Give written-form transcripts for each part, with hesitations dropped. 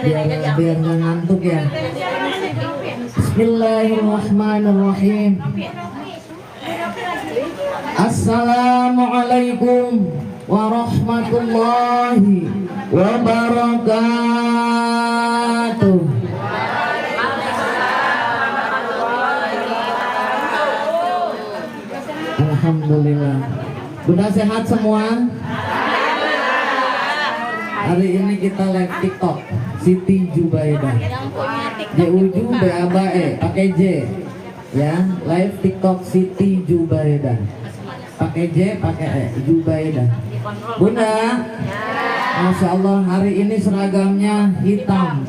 biar nggak ngantuk ya. Bismillahirrahmanirrahim. Assalamualaikum warahmatullahi wabarakatuh. Alhamdulillah. Bunda sehat semua? Hari ini kita live TikTok Siti Jubaidah. Juju Bae pakai J. Ya, live TikTok Siti Jubaidah. Pakai J, pakai E, Jubaidah. Bunda, Masya Allah, hari ini seragamnya hitam.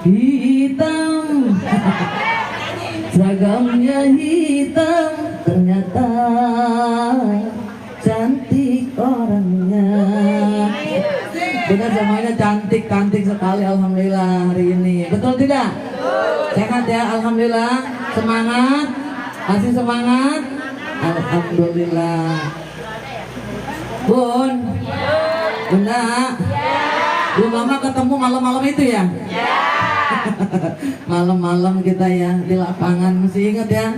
Hitam. Seragamnya hitam, ternyata cantik orangnya. Bunda semuanya cantik sekali, alhamdulillah hari ini. Betul tidak? Sehat ya, alhamdulillah. Semangat, kasih semangat. Alhamdulillah. Bunda, belum lama ketemu malam-malam itu ya? Malam-malam kita ya di lapangan, masih ingat ya?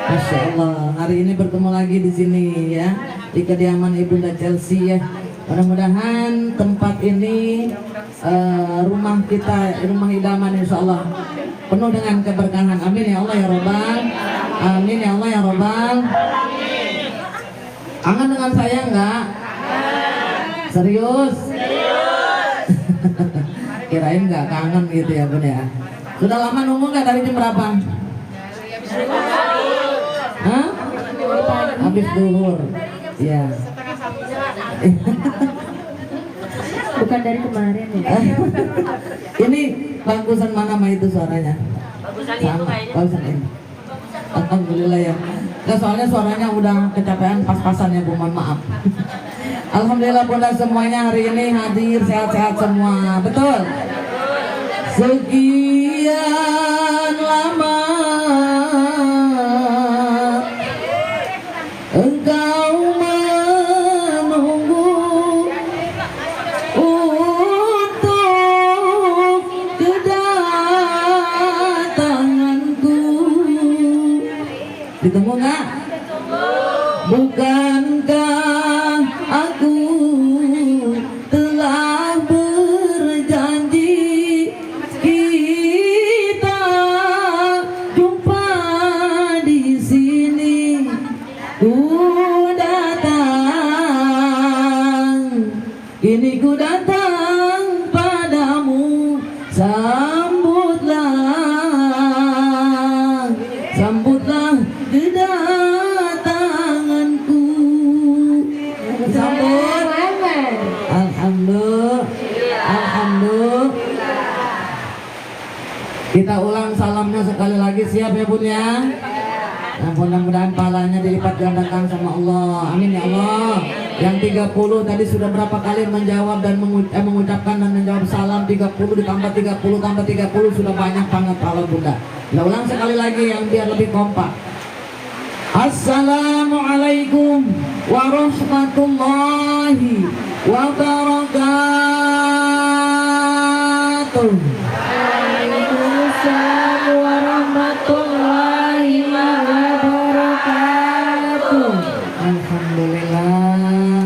Masya Allah, hari ini bertemu lagi di sini ya, di kediaman Ibunda Chelsea ya. Mudah-mudahan tempat ini rumah kita, rumah idaman insya Allah penuh dengan keberkahan. Amin ya Allah ya Robbal. Amin ya Allah ya Robbal. Kangen dengan saya enggak? Serius? Kirain enggak kangen gitu ya Bun ya. Sudah lama nunggu enggak, dari jam berapa? Hah? Habis duhur. Iya. Bukan dari kemarin ya. Ini bagusan mana mah itu suaranya? Bagusan itu kayaknya. Bagusan ini. Alhamdulillah ya. Nah, soalnya suaranya udah kecapean pas-pasan ya Bu, mohon maaf. Alhamdulillah Bunda semuanya hari ini hadir sehat-sehat semua. Betul? Sekian lama engkau menunggu untuk kedatanganku. Ditunggu nggak? Bukankah aku telah berjanji kita jumpa di sini? Ku datang, kini ku datang padamu. Sambutlah, sambutlah kedatanganku. Sambut. Alhamdulillah. Alhamdulillah. Kita ulang salamnya sekali lagi, siap ya Bun ya? Nah, mudah-mudahan pahalanya dilipat gandakan sama Allah. Amin ya Allah. Yang 30 tadi sudah berapa kali menjawab dan mengucapkan dan menjawab salam. 30 ditambah 30 tambah 30 sudah banyak banget pahala Bunda. Kita ulang sekali lagi yang biar lebih kompak. Assalamualaikum warahmatullahi wabarakatuh. Waalaikumsalam warahmatullahi wabarakatuh. Alhamdulillah.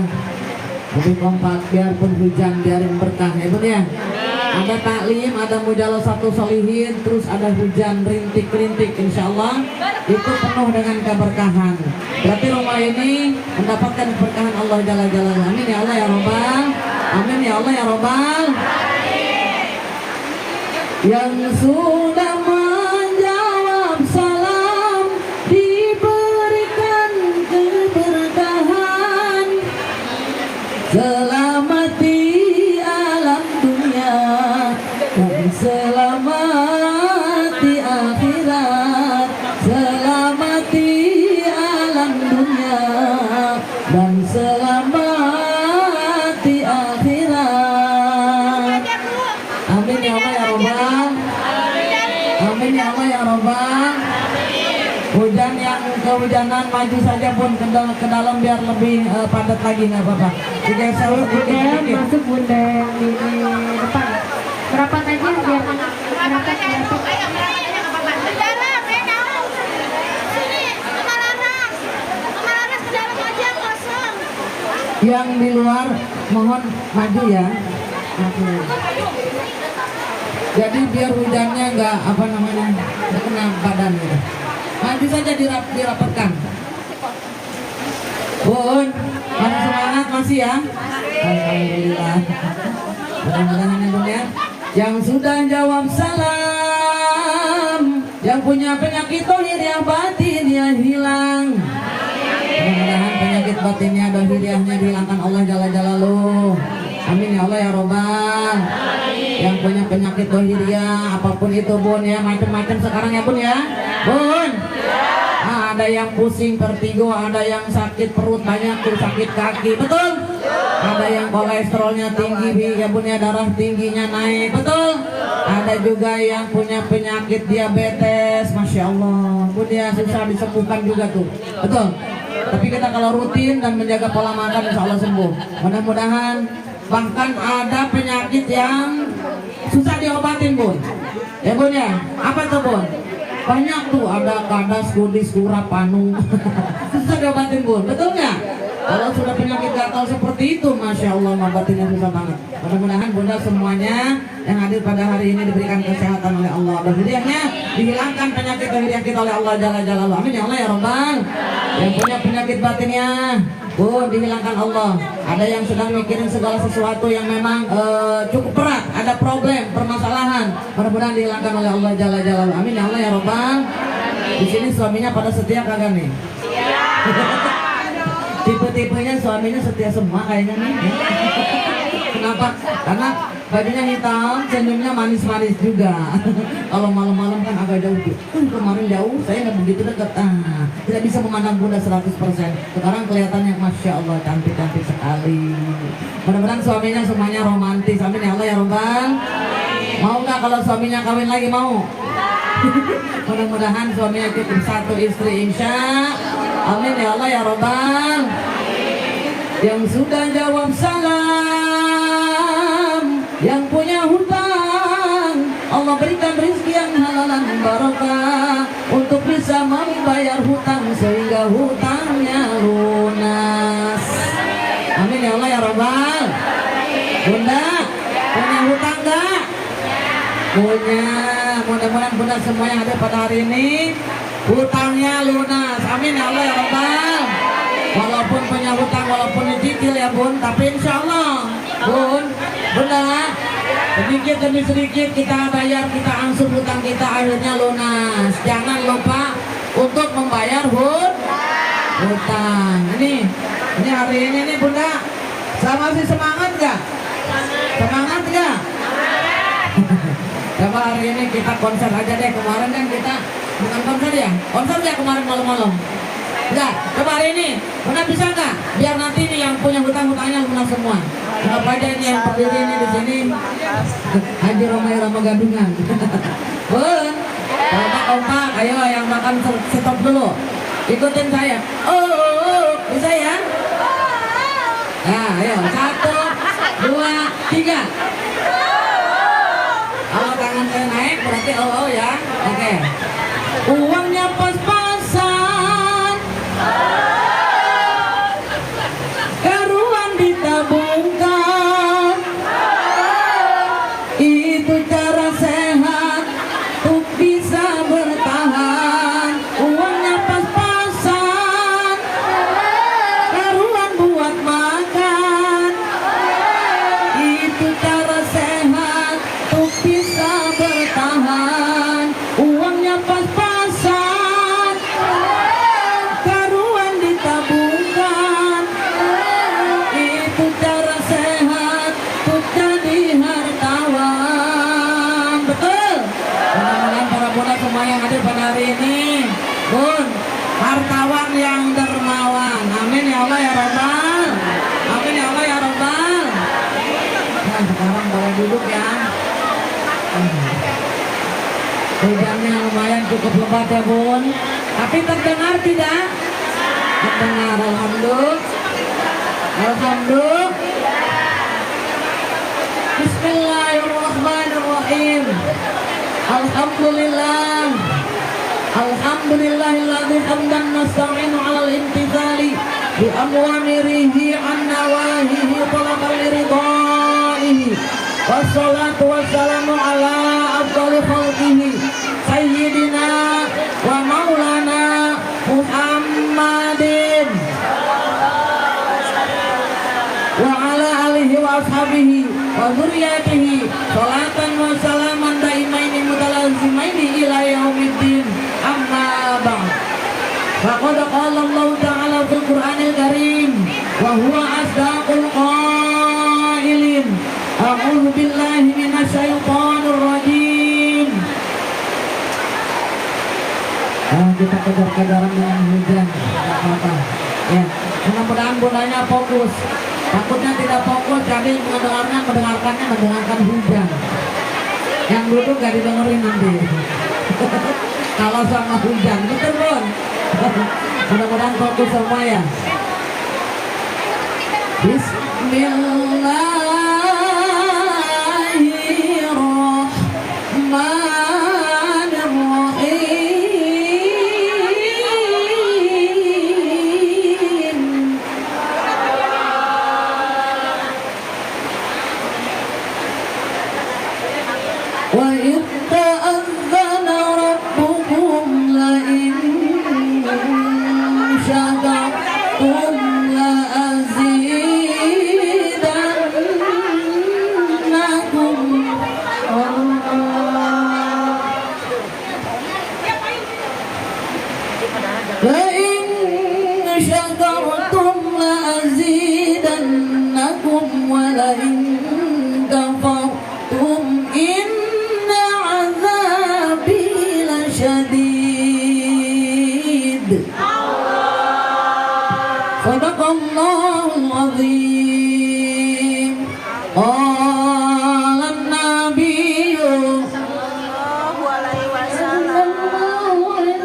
Lebih kompak, biarpun hujan biarin berkah ya Bun ya. Ada taklim, ada mujalah satu solihin, terus ada hujan rintik-rintik, insya Allah itu penuh dengan keberkahan. Berarti rumah ini mendapatkan keberkahan Allah Jalla Jalla. Amin ya Allah ya Robbal. Amin ya Allah ya Robbal. Yang sudah menjawab salam diberikan keberkahan. Selamat di alam dunia dan selamat di akhirat. Selamat di alam dunia dan selamat di akhirat. Amin ya Allah ya Robbal. Amin ya Allah ya Robbal. Hujan yang kehujanan maju saja Bun ke dalam biar lebih padat lagi, nggak apa-apa. Digeser sedikit. Masuk Bunda yang di depan. Merapat aja. di luar mohon maju ya. Jadi biar hujannya nggak kena badan gitu. Maju saja dirapatkan. Bun, masih semangat masih ya? Alhamdulillah. Mudah-mudahan ya Bun ya. Yang sudah jawab salam, yang punya penyakit dohir batin ya hilang. Mudah-mudahan penyakit batinnya dohiriahnya dihilangkan Allah Jalla Jalaluh. Amin ya Allah ya Robbal. Yang punya penyakit dohiriah apapun itu Bun ya, macam-macam sekarang ya Bun ya. Bun. Nah, ada yang pusing vertigo, ada yang sakit perut banyak tuh, sakit kaki, betul? Ada yang kolesterolnya tinggi ya Bun ya, darah tingginya naik, betul? Ada juga yang punya penyakit diabetes, Masya Allah Bun ya, susah disembuhkan juga tuh, betul? Tapi kita kalau rutin dan menjaga pola makan insya Allah sembuh. Mudah-mudahan. Bahkan ada penyakit yang susah diobatin Bun ya Bun ya. Apa tuh Bun? Banyak tuh, ada kadas, kudis, kurap, panu susah diobatin Bun, betul nggak? Kalau sudah penyakit gatal seperti itu, Masya Allah ngobatinnya susah banget. Mudah-mudahan Bunda semuanya yang hadir pada hari ini diberikan kesehatan oleh Allah, dohiriahnya dihilangkan penyakit dohiriah kita oleh Allah Jalla Jalaluhu. Amin ya Allah ya Rabbal. Yang punya penyakit batinnya Bun dihilangkan Allah. Ada yang sedang mikirin segala sesuatu yang memang cukup berat, ada problem, permasalahan, mudah-mudahan dihilangkan oleh Allah Jalla Jalaluhu. Amin ya Allah ya Rabbal. Di sini suaminya pada setia kagak nih? Tipe-tipenya suaminya setia semua kayaknya nih. Kenapa? Karena bajunya hitam, senyumnya manis-manis juga. Kalau malam-malam kan agak jauh tuh. Kemarin jauh, saya nggak begitu dekat. Tidak bisa memandang Bunda 100%. Sekarang kelihatannya Masya Allah cantik-cantik sekali. Mudah-mudahan suaminya semuanya romantis. Amin ya Allah ya Rabbal. Mau nggak kalau suaminya kawin lagi? Mau? Mudah-mudahan suaminya cukup satu istri insya. Amin ya Allah ya Rabbal. Yang sudah jawab salam, yang punya hutang, Allah berikan rezeki yang halal dan barokah untuk bisa membayar hutang sehingga hutangnya lunas. Amin ya Allah ya Rabbal. Bunda punya hutang gak? Punya. Mudah-mudahan Bunda semua yang ada pada hari ini hutangnya lunas. Amin ya Allah ya Rabbal. Walaupun punya hutang, walaupun dicicil ya Bun, tapi insya Allah Bun, Bunda, sedikit demi sedikit kita bayar, kita angsur hutang kita akhirnya lunas. Jangan lupa untuk membayar hutang. Ini hari ini nih Bunda, sama masih semangat gak? Semangat gak? Coba hari ini kita konser aja deh. Kemarin kan kita bukan konser ya? Konser ya kemarin malam-malam. Enggak, coba hari ini Bunda bisa nggak? Biar nanti nih yang punya hutang-hutangnya lunas semua. Kenapa aja ini yang berdiri ini di sini? Haji Romai Rama Gadungan. Bun, kompak, ayo yang makan stop dulu. Ikutin saya. Bisa ya? Nah, ayo 1, 2, 3. Kalau tangan saya naik berarti ya. Oke. Uangnya pas-pasan, karuan ditabungkan. Itu cara sehat untuk bisa bertahan. Uangnya pas-pasan, karuan buat makan. Itu cara sehat untuk bisa bertahan. Uangnya pas-pasan, karuan ditabungkan. Itu cara sehat untuk jadi hartawan. Betul? Mudah-mudahan para bunda semua yang hadir pada hari ini, Bun, hartawan yang dermawan. Amin ya Allah ya Rabbal. Amin ya Allah ya Rabbal. Nah, sekarang boleh duduk ya. Hujannya lumayan cukup lebat ya Bun. Tapi terdengar tidak? Terdengar. Alhamdulillah. Alhamdulillah. Bismillahirrahmanirrahim. Alhamdulillah. Alhamdulillahilladzi hamdan nasta'inu 'alal imtithali بأوامره عن نواهيه طلبا لرضائه والصلاة والسلام على أفضل خلقه سيدنا ومولانا محمد وعلى آله وأصحابه وذريته صلاة وسلاما دائمين متلازمين إلى يوم الدين أما بعد فقد قال الله تعالى في القرآن الكريم وهو أصدق القائلين أعوذ بالله من الشيطان الرجيم. Kita kejar-kejaran dengan hujan, tidak apa-apa. Ya, mudah-mudahan bundanya fokus. Takutnya tidak fokus, jadi mendengarkan hujan. Yang duduk gak didengerin nanti. Kalau sama hujan, betul Bun? Mudah-mudahan fokus semua ya. Bismillahirrahmanirrahim. Wa itta'adzana rabbukum la'in syakartum la'azidannakum. La'in syakartum la'azidannakum wa la'in kafartum inna 'adzabi lasyadid. Sadaqallahul azim. Qalan nabiyyu sallallahu alaihi wasallam.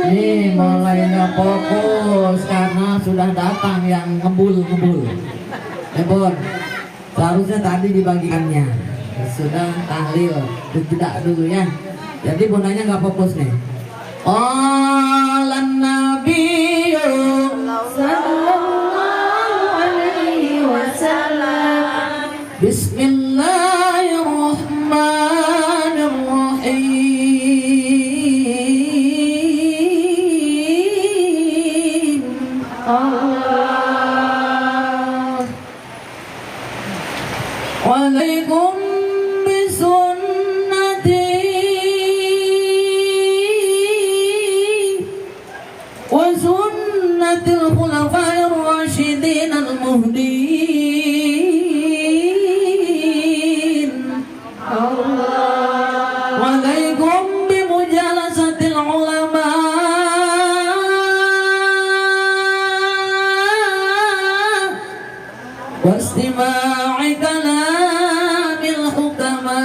Nih mulainya fokus karena sudah datang yang ngebul. Ebon, seharusnya tadi dibagikannya. Sudah tahlil, tidak dulu ya. Jadi bundanya nggak fokus nih. Qalan nabiyyu sallallahu alaihi wasallam. Bismillahirrahmanirrahim. Allah. Walaikum bisunnati wa sunnatil khulafair rasyidin al-muhdin. Walaikum bimujalasatil ulama wastima'i kalamil hukama.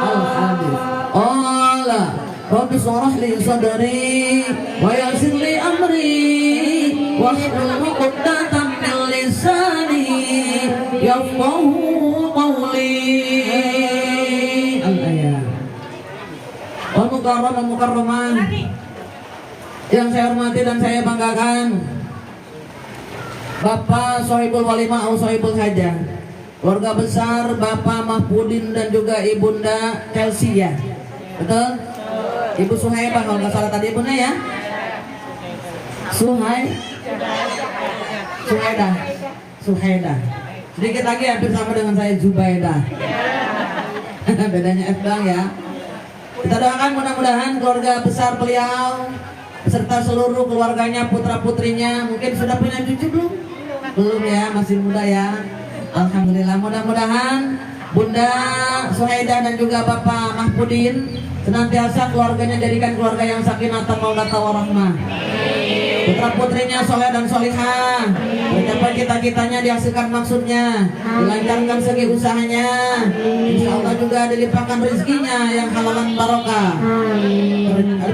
Al-hadith qala rabbi shrah li sadri wa yassir li amri wahlul 'uqdatam min lisani yafqahu qawli. Al-ayat. Al-mukarram al-mukarramah yang saya hormati dan saya banggakan, Bapak Sohibul Walimah atau Sohibul saja, keluarga besar Bapak Mahpudin dan juga Ibunda Chelsea ya, betul? Ibu Suhaibah kalau nggak salah tadi ibunya ya, Suhaidah. Sedikit lagi hampir sama dengan saya Zubaidah. Bedanya F doang ya. Kita doakan mudah-mudahan keluarga besar beliau serta seluruh keluarganya, putra putrinya, mungkin sudah punya cucu belum? Belum ya, masih muda ya. Alhamdulillah, mudah-mudahan Bunda Suhaidah dan juga Bapak Mahpudin senantiasa keluarganya jadikan keluarga yang sakinah mawaddah warahmah. Putra putrinya soleh dan solihah, mencapai cita-citanya, dihasilkan maksudnya, dilancarkan segi usahanya, insya Allah juga dilimpahkan rezekinya yang halalan barokah.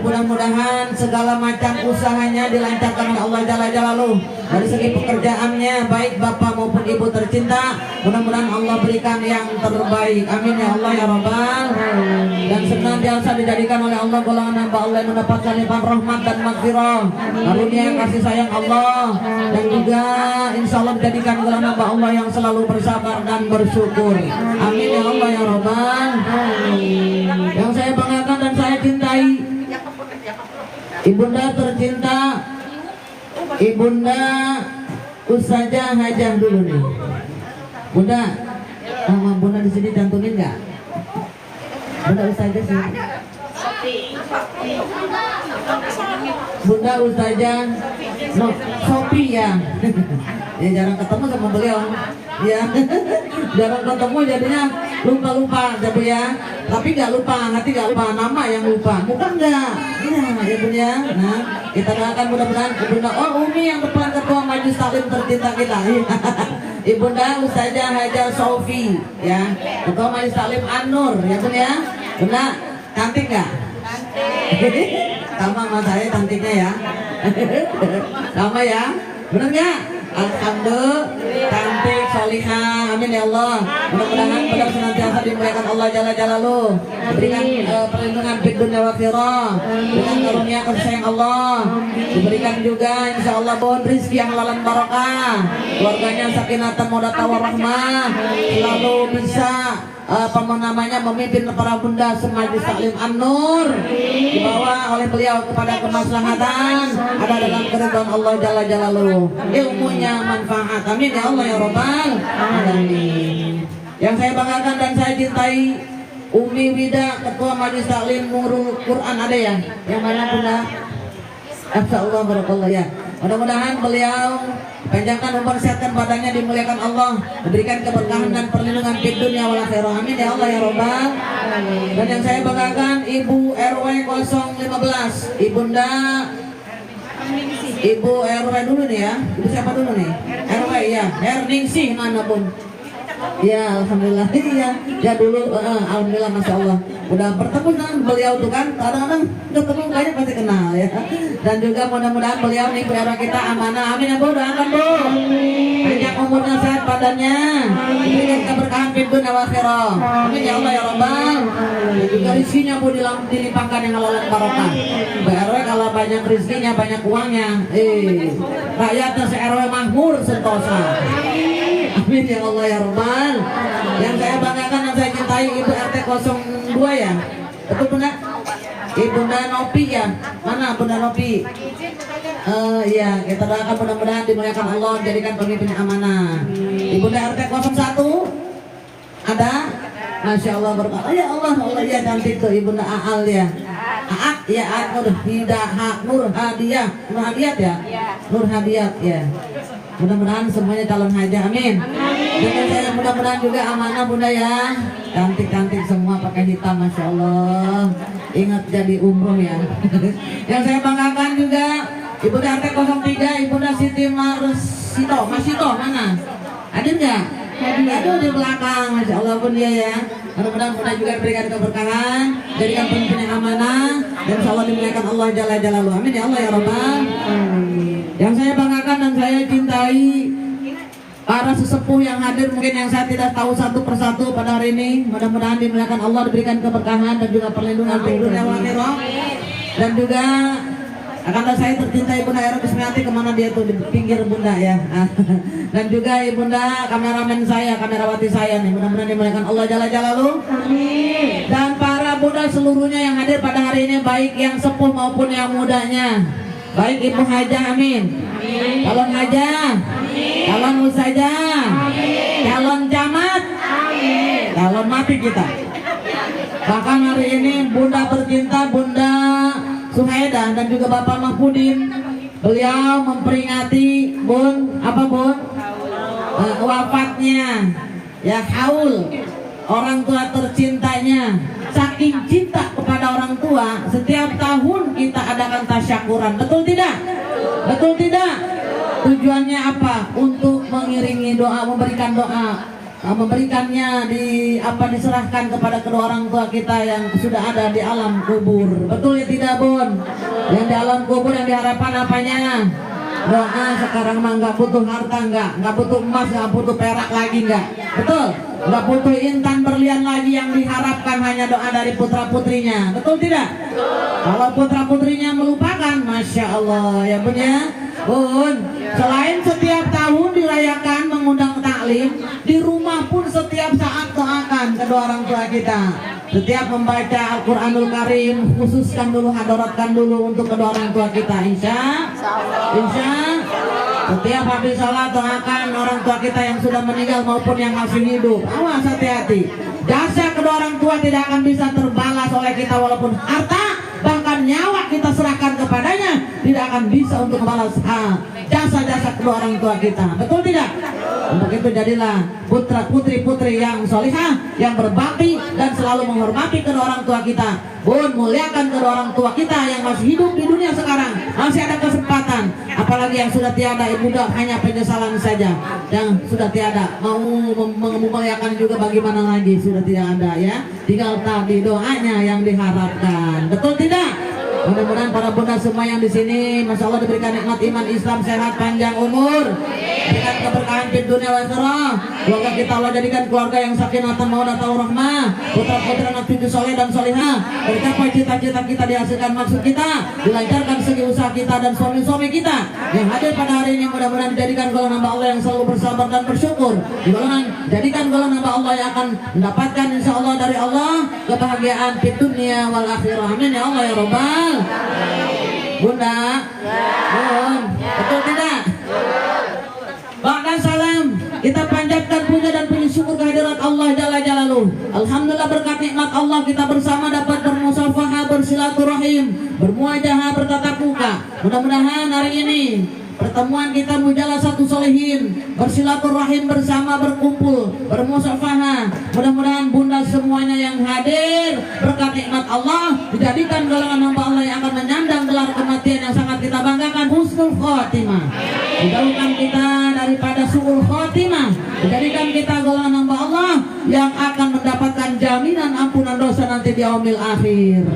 Mudah-mudahan segala macam usahanya dilancarkan oleh Allah Jalla Jalaluhu. Dari segi pekerjaannya, baik bapak maupun ibu tercinta, mudah-mudahan Allah berikan yang terbaik. Amin ya Allah ya Rabbal. Dan senantiasa dijadikan oleh Allah golongan hamba Allah yang mendapatkan limpahan rahmat dan maghfirah, karunia kasih sayang Allah, dan juga insya Allah dijadikan golongan hamba Allah yang selalu bersabar dan bersyukur. Amin ya Allah ya Rabbal. Yang saya banggakan dan saya cintai, ibunda tercinta, ibunda Ustazah Hajah dulu nih. Bunda, nama bunda di sini cantumin nggak? Bunda Ustazah sih. Bunda Ustazah no, Sophie ya. Ya jarang ketemu sama beliau. Ya, jarang ketemu jadinya lupa-lupa jadi ya. Tapi nggak lupa, hati nggak lupa, nama yang lupa, muka enggak. Iya, ya Bun ya. Nah, kita doakan mudah-mudahan Ibunda Umi yang depan ketua majelis taklim tercinta kita. Ibunda Ustazah Hajah Sophie ya, ketua majelis taklim An-Nur ya Bun ya. Bunda, cantik nggak? Cantik. Sama sama saya cantiknya ya. Sama ya, benar nggak? Alhamdulillah, cantik, solihah, amin ya Allah. Mudah-mudahan pada senantiasa dimuliakan Allah Jalla Jalaluh, diberikan perlindungan fid dunya wa akhirah, dengan karunia kasih sayang Allah, diberikan juga insya Allah pohon rizki yang halalan barokah, keluarganya sakinatan mawaddah warahmah, selalu bisa memimpin para bunda semajlis taklim An-Nur, dibawa oleh beliau kepada kemaslahatan, ada dalam keridhaan Allah Jalla Jalaluh, ilmunya manfaat, amin ya Allah ya Rabbal alamin. Yang saya banggakan dan saya cintai, Umi Wida, ketua majelis taklim Nurul Quran, ada ya? Yang mana bunda? Insyaallah barakallah ya. Mudah-mudahan beliau panjangkan umur, sehatkan badannya, dimuliakan Allah, diberikan keberkahan dan perlindungan di dunia wal akhirah. Amin ya Allah ya Rabbal. Dan yang saya banggakan Ibu RW 015, Ibunda Ibu RW dulu nih ya. Ibu siapa dulu nih? RW ya. Herningsih mana Bun? Ya alhamdulillah. Iya. Ya dulu alhamdulillah masya Allah. Udah bertemu dengan beliau tuh kan. Kadang-kadang ketemu banyak pasti kenal ya. Dan juga mudah-mudahan beliau nih RW kita amanah. Amin ya Bu. Doakan Bu. Panjang umurnya, sehat badannya. Diberikan keberkahan fid dunya wal akhirah. Amin ya Allah ya Rabbal. Dan juga rezekinya Bu dilimpahkan yang halalan barokah. RW kalau banyak rezekinya, banyak uangnya. Rakyatnya se-RW makmur sentosa. Amin ya Allah ya Rabbal. Yang saya banggakan dan saya cintai Ibu RT 02 ya. Betul Bunda? Ibunda Nopi ya. Mana Bunda Nopi? Ya, kita doakan mudah-mudahan dimuliakan Allah, jadikan pemimpin amanah. Ibunda RT 01 ada? Masya Allah berkata, ya Allah, Allah ya cantik tuh Ibunda Aal ya. Aak ya, Aak Nur Hadiah, Nur Hadiat ya? Nur Hadiat ya. Mudah-mudahan semuanya calon haji, amin. Dan saya mudah-mudahan juga amanah Bunda ya. Cantik-cantik semua pakai hitam, masya Allah. Ingat jadi umroh ya. Yang saya banggakan juga Ibunda RT 03, Ibunda Siti Masito mana? Hadir nggak? Aduh di belakang, masya Allah Bunda ya. Mudah-mudahan Bunda juga berikan keberkahan, jadikan pemimpin yang amanah, dan insya Allah dimuliakan Allah Jalla Jalaluh. Amin ya Allah ya Rabbal. Yang saya banggakan dan saya cintai para sesepuh yang hadir, mungkin yang saya tidak tahu satu persatu pada hari ini. Mudah-mudahan dimuliakan Allah, diberikan keberkahan dan juga perlindungan di dunia wal akhirah. Dan juga akan saya tercintai Bunda Era Bismiati, kemana dia tuh di pinggir Bunda ya. Dan juga Ibunda kameramen saya, kamerawati saya nih. Mudah-mudahan dimuliakan Allah Jalla Jalaluh. Amin. Dan para Bunda seluruhnya yang hadir pada hari ini, baik yang sepuh maupun yang mudanya. Baik Ibu Hajah, amin. Calon Hajah, calon Ustazah, calon camat, calon mati kita. Bahkan hari ini Bunda tercinta Bunda Suhaidah dan juga Bapak Mahfudin, beliau memperingati Bun wafatnya ya haul orang tua tercintanya. Saking cinta kepada orang tua, setiap tahun kita adakan tasyakuran. Betul tidak? Betul tidak? Tujuannya apa? Untuk mengiringi doa, memberikan doa, memberikannya diserahkan kepada kedua orang tua kita yang sudah ada di alam kubur. Betul ya tidak Bun? Yang di alam kubur yang diharapkan apanya? Doa sekarang mah nggak butuh harta, nggak butuh emas, nggak butuh perak lagi, nggak betul, nggak butuh intan berlian lagi. Yang diharapkan hanya doa dari putra putrinya, betul tidak? Kalau putra putrinya melupakan, masya Allah ya bun ya. Bun, selain setiap tahun dirayakan mengundang taklim, di rumah pun setiap saat doakan kedua orang tua kita. Setiap membaca Al-Quranul Karim, khususkan dulu, hadoratkan dulu untuk kedua orang tua kita. Insya setiap habis sholat doakan orang tua kita yang sudah meninggal maupun yang masih hidup. Awas, hati-hati. Jasa kedua orang tua tidak akan bisa terbalas oleh kita, walaupun harta bahkan nyawa kita serahkan kepadanya, tidak akan bisa untuk membalas jasa-jasa kedua orang tua kita. Betul tidak? Untuk itu jadilah putra putri yang solihah, yang berbakti dan selalu menghormati kedua orang tua kita. Bun, muliakan kedua orang tua kita yang masih hidup di dunia sekarang. Masih ada kesempatan. Apalagi yang sudah tiada, ibunda hanya penyesalan saja. Yang sudah tiada, mau memuliakan juga bagaimana lagi, sudah tidak ada ya. Tinggal tadi doanya yang diharapkan. Betul tidak? Mudah-mudahan para bunda semua yang di sini, masya Allah, diberikan nikmat iman Islam, sehat, panjang umur, diberikan keberkahan di dunia wal akhirah. Keluarga kita Allah jadikan keluarga yang sakinah mawaddah warahmah, putra-putra anak cucu soleh dan solihah. Tercapai cita-cita kita, dihasilkan maksud kita, dilancarkan segi usaha kita dan suami-suami kita yang hadir pada hari ini. Mudah-mudahan dijadikan golongan hamba Allah yang selalu bersabar dan bersyukur. Jadikan golongan hamba Allah yang akan mendapatkan insya Allah dari Allah kebahagiaan di dunia wal akhirah. Amin ya Allah ya Rabbal. Bunda, Bun, betul tidak? Ba'da salam, kita panjatkan puja dan puji syukur kehadirat Allah Jalla Jalaluh. Alhamdulillah, berkat nikmat Allah kita bersama dapat bermusafahah, bersilaturahim, bermuajahah, bertatap muka. Mudah-mudahan hari ini pertemuan kita mujalah satu solihin, bersilaturahim bersama, berkumpul, bermusafahah. Mudah-mudahan bunda semuanya yang hadir berkat nikmat Allah dijadikan golongan hamba Allah yang akan menyandang gelar kematian yang sangat kita banggakan, husnul khotimah. Dijauhkan kita daripada su'ul khotimah, dijadikan kita golongan hamba Allah yang akan mendapatkan jaminan ampunan dosa nanti di yaumil akhir.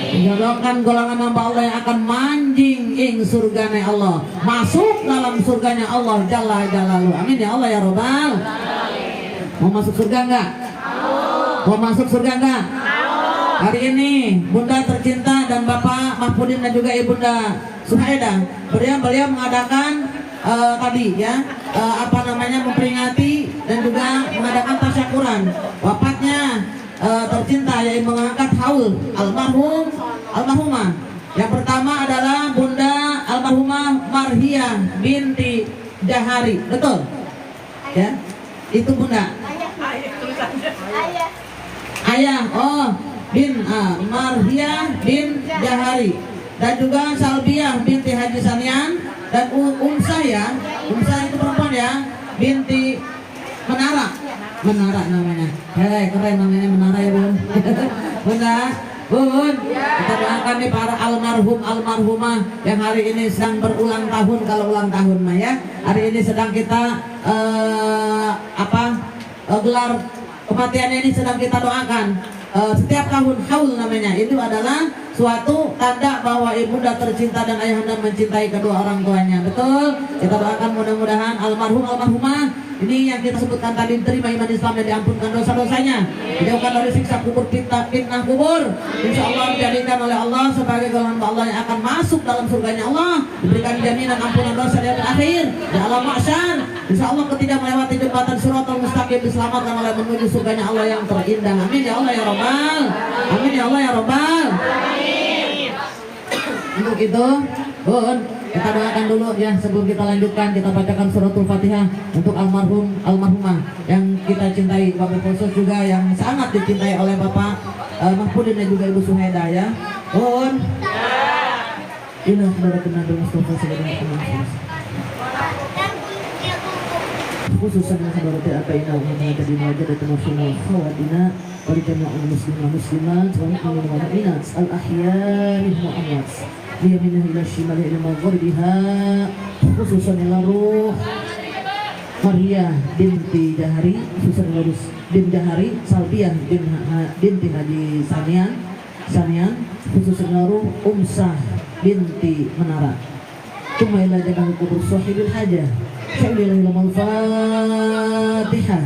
Dijauhkan golongan hamba Allah yang akan manjing ing surganya Allah, masuk dalam surganya Allah Jalla Jalaluh. Amin ya Allah ya Rabbal. Mau masuk surga enggak? Mau masuk surga enggak? Hari ini bunda tercinta dan Bapak Mahfudin dan juga ibunda Suhaida, beliau mengadakan tadi ya memperingati dan juga mengadakan tasyakuran wafatnya tercinta, yaitu mengangkat haul almarhumah. Yang pertama adalah Bunda almarhumah Marhia binti Jahari, betul? Ya, itu Bunda. Ayah, Marhia bin Jahari, dan juga Salbiah binti Haji Sanian, dan Umsah itu perempuan ya, binti Menara namanya. Keren namanya Menara ya Bun. Bun, kita doakan nih para almarhumah yang hari ini sedang berulang tahun. Kalau ulang tahun mah ya, hari ini sedang kita gelar kematiannya ini sedang kita doakan. Setiap tahun haul namanya, itu adalah suatu tanda bahwa ibunda tercinta dan ayahanda mencintai kedua orang tuanya. Betul? Kita doakan mudah-mudahan almarhumah ini yang kita sebutkan tadi diterima iman Islam dan diampunkan dosa-dosanya, dijauhkan dari siksa kubur, fitnah kubur. Insya Allah dijadikan oleh Allah sebagai golongan Allah yang akan masuk dalam surganya Allah, diberikan jaminan ampunan dosa di akhir di alam mahsyar. Insya Allah ketika melewati jembatan Shiratal Mustaqim diselamatkan oleh menuju surganya Allah yang terindah. Amin ya Allah ya Rabbal. Amin ya Allah ya Rabbal. Untuk itu, Bun, kita doakan dulu ya sebelum kita lanjutkan. Kita bacakan suratul Fatihah untuk almarhumah yang kita cintai, Bapak khusus juga yang sangat dicintai oleh Bapak Mahfudin dan juga Ibu Suhaida ya. Bun, inilah saudara Nabi Mustafa sallallahu khususan saudara T.A.P.I.N. Muhammad di wajah dan semua khawatina bagi jemaah muslimat wa mu'minat al-ahya'i Muhammad biyaminah ila shimali ila maghribiha, khususan ila ruh Maria binti Jahari, khususan ila ruh bin Jahari, Salbiah binti Haji Sanian, khususan ila ruh Umsah binti Menara. ثم إلى جبل قبر صاحب الحاجة شعر لهم الفاتحة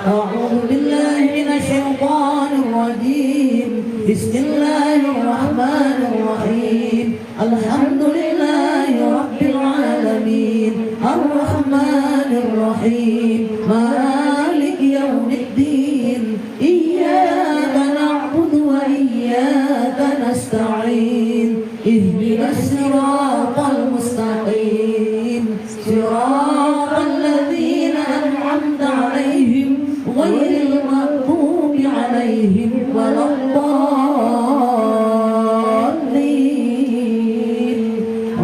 أعوذ بالله من الشيطان الرجيم بسم الله الرحمن الرحيم الحمد لله رب العالمين الرحمن الرحيم مالك يوم الدين إياك نعبد وإياك نستعين اهدنا الصراط المستقيم صراط الذين أنعمت عليهم غير المغضوب عليهم ولا الضالين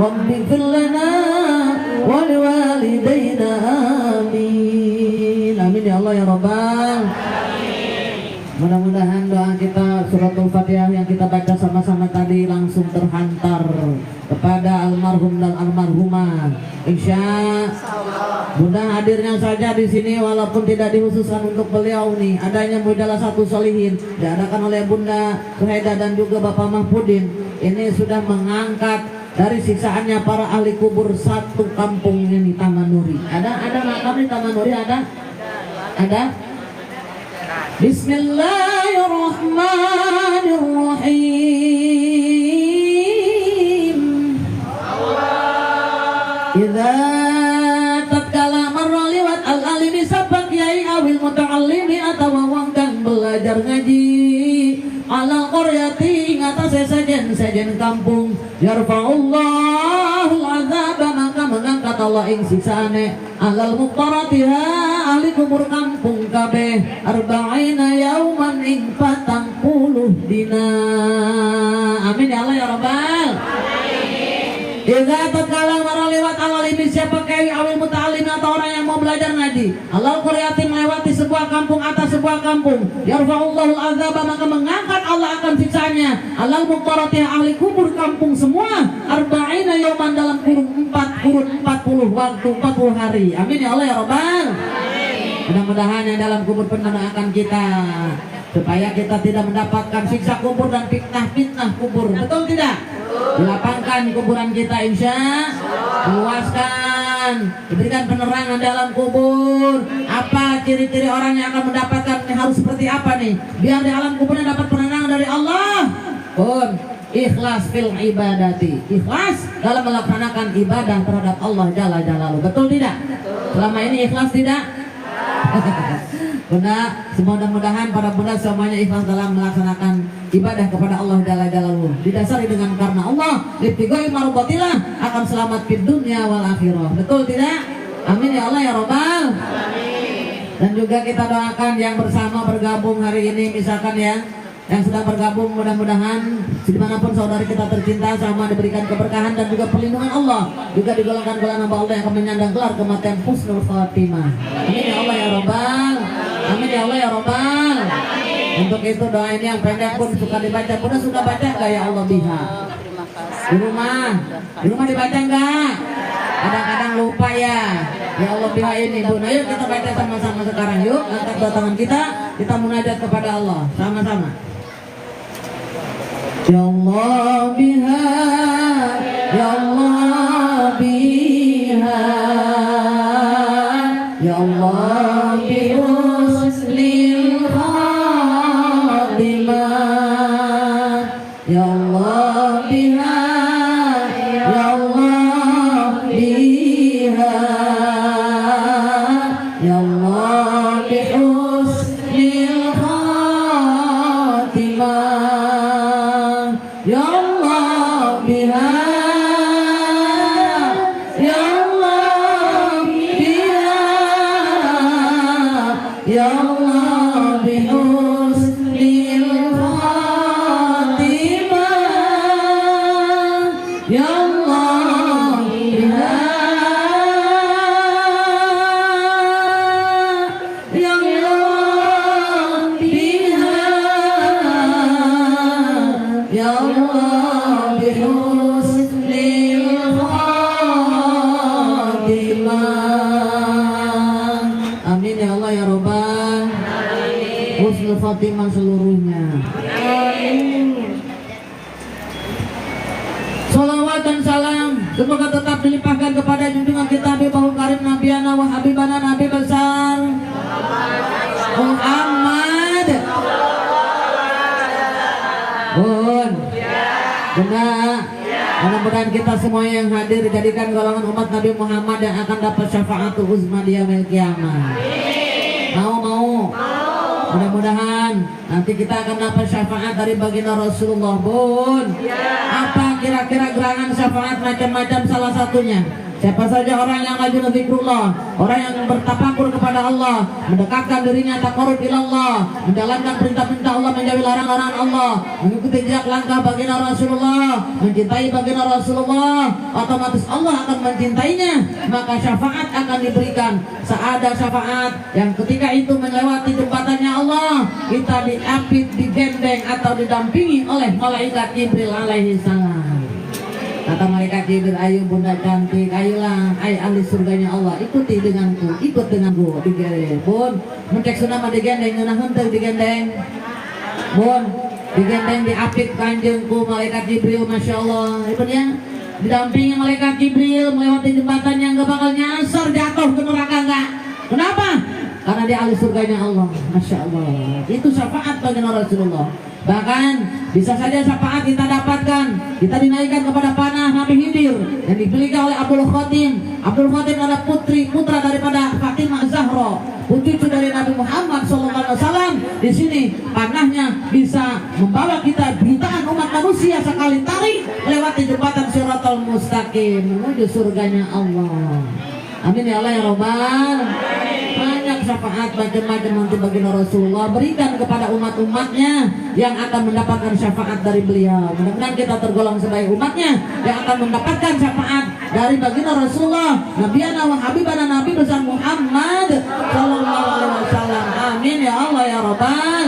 رب اغفر لنا ولوالدينا آمين آمين يا الله يا ربنا. Mudah-mudahan doa kita suratul Fatihah yang kita baca sama-sama tadi langsung terhantar kepada almarhum dan almarhumah. Insya Bunda hadirnya saja di sini walaupun tidak dikhususkan untuk beliau nih. Adanya mudalah satu solihin diadakan oleh Bunda Suhaida dan juga Bapak Mahfudin. Ini sudah mengangkat dari siksaannya para ahli kubur satu kampung ini Taman Nuri. Ada makam di Taman Nuri ada? Bismillahirrahmanirrahim. Idza tatkala marra liwat al-alimi sabak yai awil muta'allimi atawa wong kang belajar ngaji ala qaryati ing atase sajen kampung yarfa'ullahu al-'adzaba maka mengangkat Allah ing siksaane alal muqtaratiha ahli kubur kampung kabeh arba'ina yauman ing 40 dina. Amin ya Allah ya Rabbal. Idza tatkala mara lewat awal ini siapa kai awil muta'allim atau orang yang mau belajar ngaji alal qaryati melewati sebuah kampung atas sebuah kampung yarfa'ullahu al-'adzaba maka mengangkat Allah akan siksaannya alal muqtarati ahli kubur kampung semua arba'ina yauman dalam kurun 40 waktu 40 hari. Amin ya Allah ya Rabbal. Mudah-mudahan yang dalam kubur pendoakan kita supaya kita tidak mendapatkan siksa kubur dan fitnah kubur. Betul tidak? Dilapangkan kuburan kita insya luaskan, diberikan penerangan dalam kubur. Apa ciri-ciri orang yang akan mendapatkan harus seperti apa nih? Biar di alam kuburnya dapat penerangan dari Allah. Pun ikhlas fil ibadati, ikhlas dalam melaksanakan ibadah terhadap Allah Jalla Jalaluhu. Betul tidak? Selama ini ikhlas tidak? Bunda, mudah-mudahan para bunda semuanya ikhlas dalam melaksanakan ibadah kepada Allah Jalla Jalaluhu. Didasari dengan karena Allah, ibtighai mardatillah akan selamat di dunia wal akhirah. Betul tidak? Amin ya Allah ya Rabbal. Dan juga kita doakan yang bersama bergabung hari ini misalkan ya, yang sedang bergabung mudah-mudahan dimanapun saudari kita tercinta sama diberikan keberkahan dan juga perlindungan Allah, juga digolongkan golongan hamba Allah yang akan menyandang gelar kematian husnul khatimah. Amin ya Allah ya Rabbal. Amin ya Allah ya Rabbal. Untuk itu doa ini yang pendek pun suka dibaca. Bunda suka baca gak ya Allah biha? Di rumah dibaca enggak? Kadang-kadang lupa ya. Ya Allah biha ini Bunda. Yuk kita baca sama-sama sekarang yuk. Angkat dua tangan kita munajat kepada Allah sama-sama. Ya Allah biha, ya Allah biha, ya Allah bihusnil khatimah, ya Allah biha, ya Allah biha, ya Allah bihusnil khatimah. Ya Allah biha, ya Allah biha, ya Allah bihusnil khatimah, ya Allah biha, ya Allah biha, ya Allah bihusnil khatimah. Amin ya Allah ya Rabbal. Husnul khatimah seluruhnya. Amin. Salawat dan salam semoga tetap dilimpahkan kepada junjungan kita Nabi Karim Nabiana wa Habibana Nabi besar Muhammad. Bun, benar. Mudah-mudahan kita semua yang hadir dijadikan golongan umat Nabi Muhammad yang akan dapat syafaatul uzma di yaumil qiyamah. Mau. Mudah-mudahan nanti kita akan dapat syafaat dari baginda Rasulullah. Bun, apa kira-kira gerangan syafaat macam-macam, salah satunya siapa saja orang yang rajin zikrullah, orang yang bertafakur kepada Allah, mendekatkan dirinya taqarrub ila Allah, menjalankan perintah-perintah Allah, menjauhi larangan-larangan Allah, mengikuti jejak langkah baginda Rasulullah, mencintai baginda Rasulullah, otomatis Allah akan mencintainya, maka syafaat akan diberikan. Seada syafaat yang ketika itu melewati jembatannya Allah, kita diapit, digendeng atau didampingi oleh malaikat Jibril alaihi salam. Kata malaikat Jibril, ayo bunda cantik, ayolah, ayo ahli surganya Allah, ikuti denganku, ikut denganku. Digendeng, bun, mencek sunama digendeng, nunah hentek digendeng, bun, digendeng diapit kanjengku malaikat Jibril, masya Allah, itu ya, didampingi malaikat Jibril melewati jembatan yang gak bakal nyasar jatuh ke neraka enggak. Kenapa? Karena dia ahli surganya Allah, masya Allah. Itu syafaat bagi Rasulullah. Bahkan bisa saja syafaat kita dapatkan, kita dinaikkan kepada panah Nabi Khidir yang dipilih oleh Abdul Khatim. Abdul Khatim adalah putra daripada Fatimah Zahra, putri dari Nabi Muhammad SAW. Di sini panahnya bisa membawa kita jutaan umat manusia sekali tarik lewati jembatan Shiratal Mustaqim menuju surganya Allah. Amin ya Allah ya Rabbal. Banyak syafaat macam-macam nanti baginda Rasulullah berikan kepada umat-umatnya yang akan mendapatkan syafaat dari beliau. Mudah-mudahan kita tergolong sebagai umatnya yang akan mendapatkan syafaat dari baginda Rasulullah, Nabiana wa Habibana Nabi besar Muhammad sallallahu alaihi wasallam. Amin ya Allah ya Rabbal.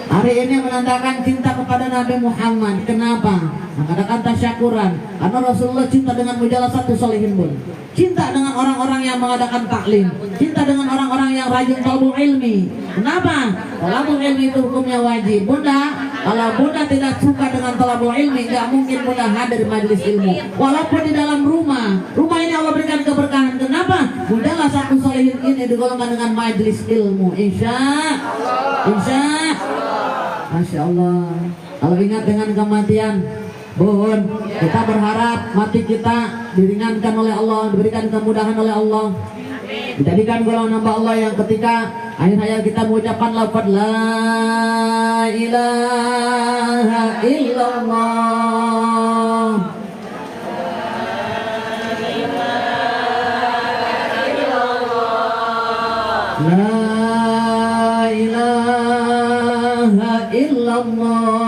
Hari ini menandakan cinta kepada Nabi Muhammad. Kenapa? Mengadakan tasyakuran karena Rasulullah cinta dengan mujalasatu sholihin bun, cinta dengan orang-orang yang mengadakan taklim, cinta dengan orang-orang yang rajin talabul ilmi. Kenapa? Talabul ilmi itu hukumnya wajib. Bunda, kalau bunda tidak suka dengan talabul ilmi, nggak mungkin bunda hadir majelis ilmu. Walaupun di dalam rumah ini Allah berikan keberkahan. Kenapa? Bunda lah satu sholihin ini digolongkan dengan majelis ilmu. Insya Masya Allah. Kalau ingat dengan kematian, bun, kita berharap mati kita diringankan oleh Allah, diberikan kemudahan oleh Allah, dijadikan golongan hamba Allah yang ketika akhir hayat kita mengucapkan lafaz la ilaha illallah, la ilaha illallah, la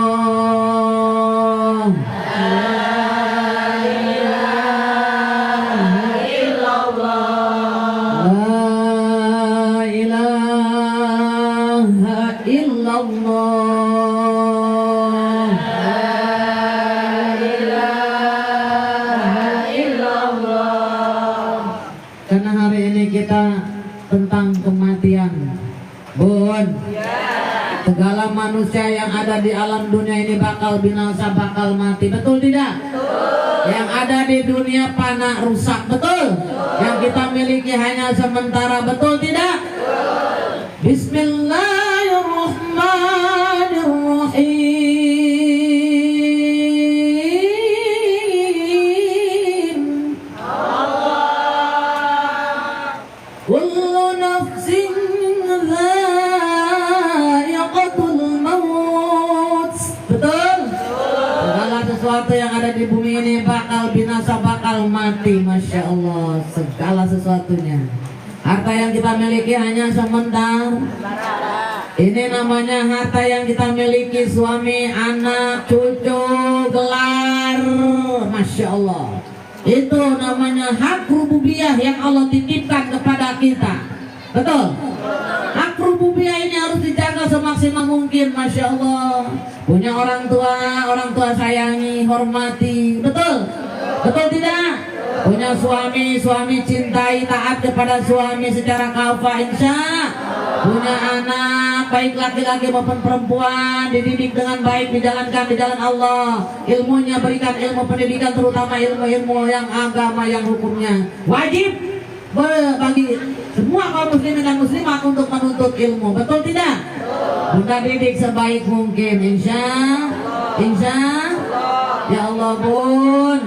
ilaha illallah, la ilaha illallah, la ilaha illallah. Karena hari ini kita tentang kematian, bun. Segala manusia yang ada di alam dunia ini bakal binasa, bakal mati. Betul tidak? Betul. Yang ada di dunia fana, rusak. Betul. Yang kita miliki hanya sementara. Betul tidak? Betul. Bismillahirrahmanirrahim. Kullu nafsin sesuatu yang ada di bumi ini bakal binasa, bakal mati. Masya Allah, segala sesuatunya. Harta yang kita miliki hanya sebentar. Ini namanya harta yang kita miliki, suami, anak, cucu, gelar. Masya Allah, itu namanya hak rububiyah yang Allah titipkan kepada kita. Betul? Hak rububiyah ini harus dijaga semaksimal mungkin. Masya Allah, punya orang tua sayangi, hormati. Betul? Betul tidak? Punya suami, suami cintai taat kepada suami secara kafah insya. Punya anak, baik laki-laki maupun perempuan, dididik dengan baik, dijalankan di jalan Allah. Ilmunya berikan ilmu pendidikan, terutama ilmu-ilmu yang agama, yang hukumnya wajib bagi semua kaum muslimin dan muslimat untuk menuntut ilmu. Betul tidak? Bunda didik sebaik mungkin insya. Ya Allah bun,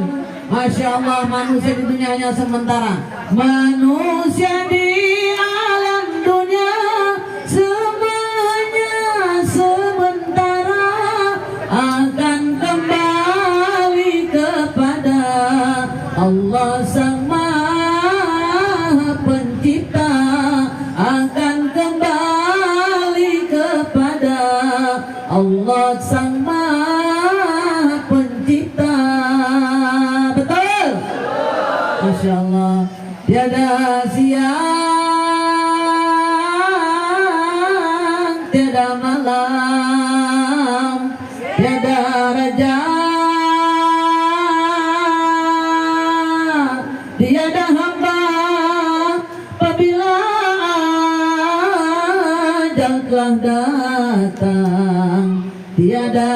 Masya Allah, manusia di dunia hanya sementara. Manusia di alam dunia semuanya sementara, akan kembali kepada Allah Sang Maha Pencipta, akan kembali kepada Allah Sang Maha Pencipta. Betul? Masya Allah. Tiada siang, tiada malam, tiada raja, tiada hamba apabila ajal telah datang, tiada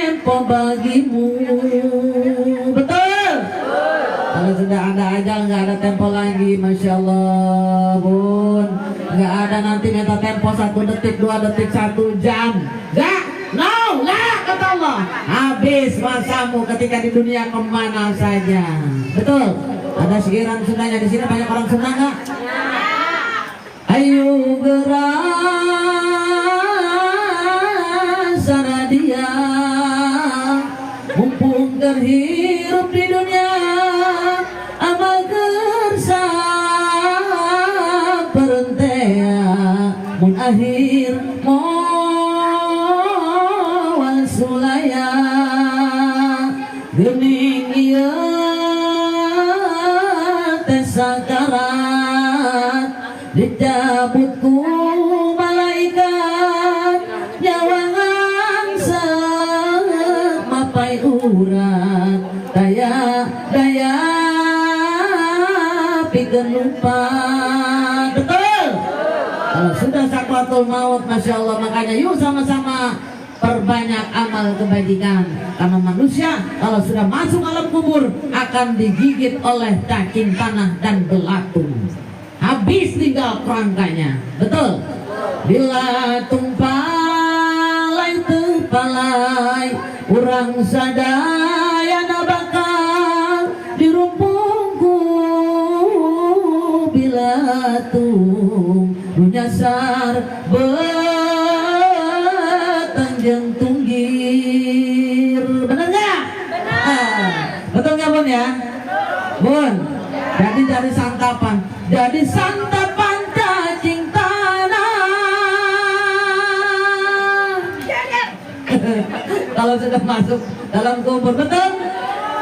tempo bagimu. Betul? Kalau sudah ada ajal nggak ada tempo lagi, Masya Allah bun. Nggak ada nanti meta tempo 1 detik, 2 detik, 1 jam. Nggak, no, nggak, kata Allah. Habis masamu ketika di dunia kemana saja. Betul? Ada sikiran Sundanya di sini, banyak orang Sunda nggak? Ayo gerak sana dia, mumpung terhirup di dunia, amal kersa perentea mun akhir moal sulaya gening ieu teh sakarat dicabut ku malaikat nyawangan mapai urat daya pikeun lupa. Betul? Kalau sudah sakaratul maut, Masya Allah, makanya yuk sama-sama perbanyak amal kebajikan, karena manusia kalau sudah masuk alam kubur akan digigit oleh cacing tanah dan belatung. Habis tinggal kerangkanya. Betul? Bila tumpalai tepalai urang sadaya bakal dirumpungku bila tung nyasar betanjeng tunggir. Benar nggak? Benar. Betul nggak bun ya? Bun. Jadi dari santapan, jadi santapan cacing tanah. Kalau sudah masuk dalam kubur, betul?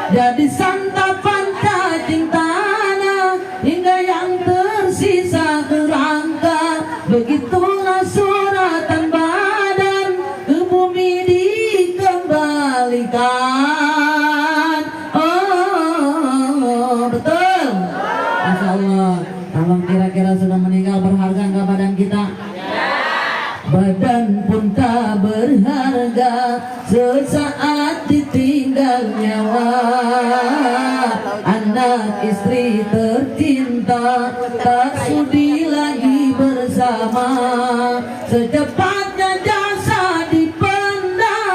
Jadi santapan cacing tanah hingga yang tersisa kerangka. Begitulah suratan badan ke bumi dikembalikan. Oh, betul? Masya Allah. Kalau kira-kira sudah meninggal, berharga nggak badan kita? Badan pun tak berharga sesaat ditinggal nyawa. Anak istri tercinta tak sudi lagi bersama. Secepatnya jasa dipendam,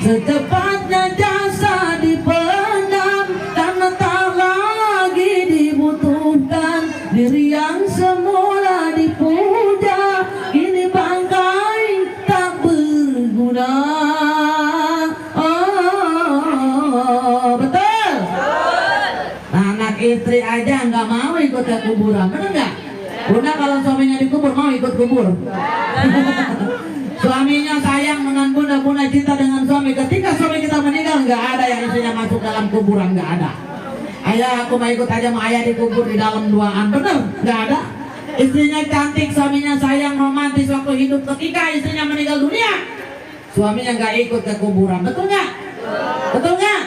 secepatnya jasa dipendam, karena tak lagi dibutuhkan. Diri yang semula dipuja kini bangkai tak berguna. Oh, betul? Anak istri aja nggak mau ikut ke kuburan, benar nggak? Bunda kalau suaminya dikubur mau ikut kubur? Suaminya sayang dengan bunda, bunda cinta dengan suami. Ketika suami kita meninggal, nggak ada yang istrinya masuk dalam kuburan, nggak ada. Ayah, aku mau ikut aja sama ayah dikubur di dalam duaan. Bener? Nggak ada. Istrinya cantik, suaminya sayang, romantis waktu hidup. Ketika istrinya meninggal dunia, suaminya nggak ikut ke kuburan, betul nggak? Betul nggak?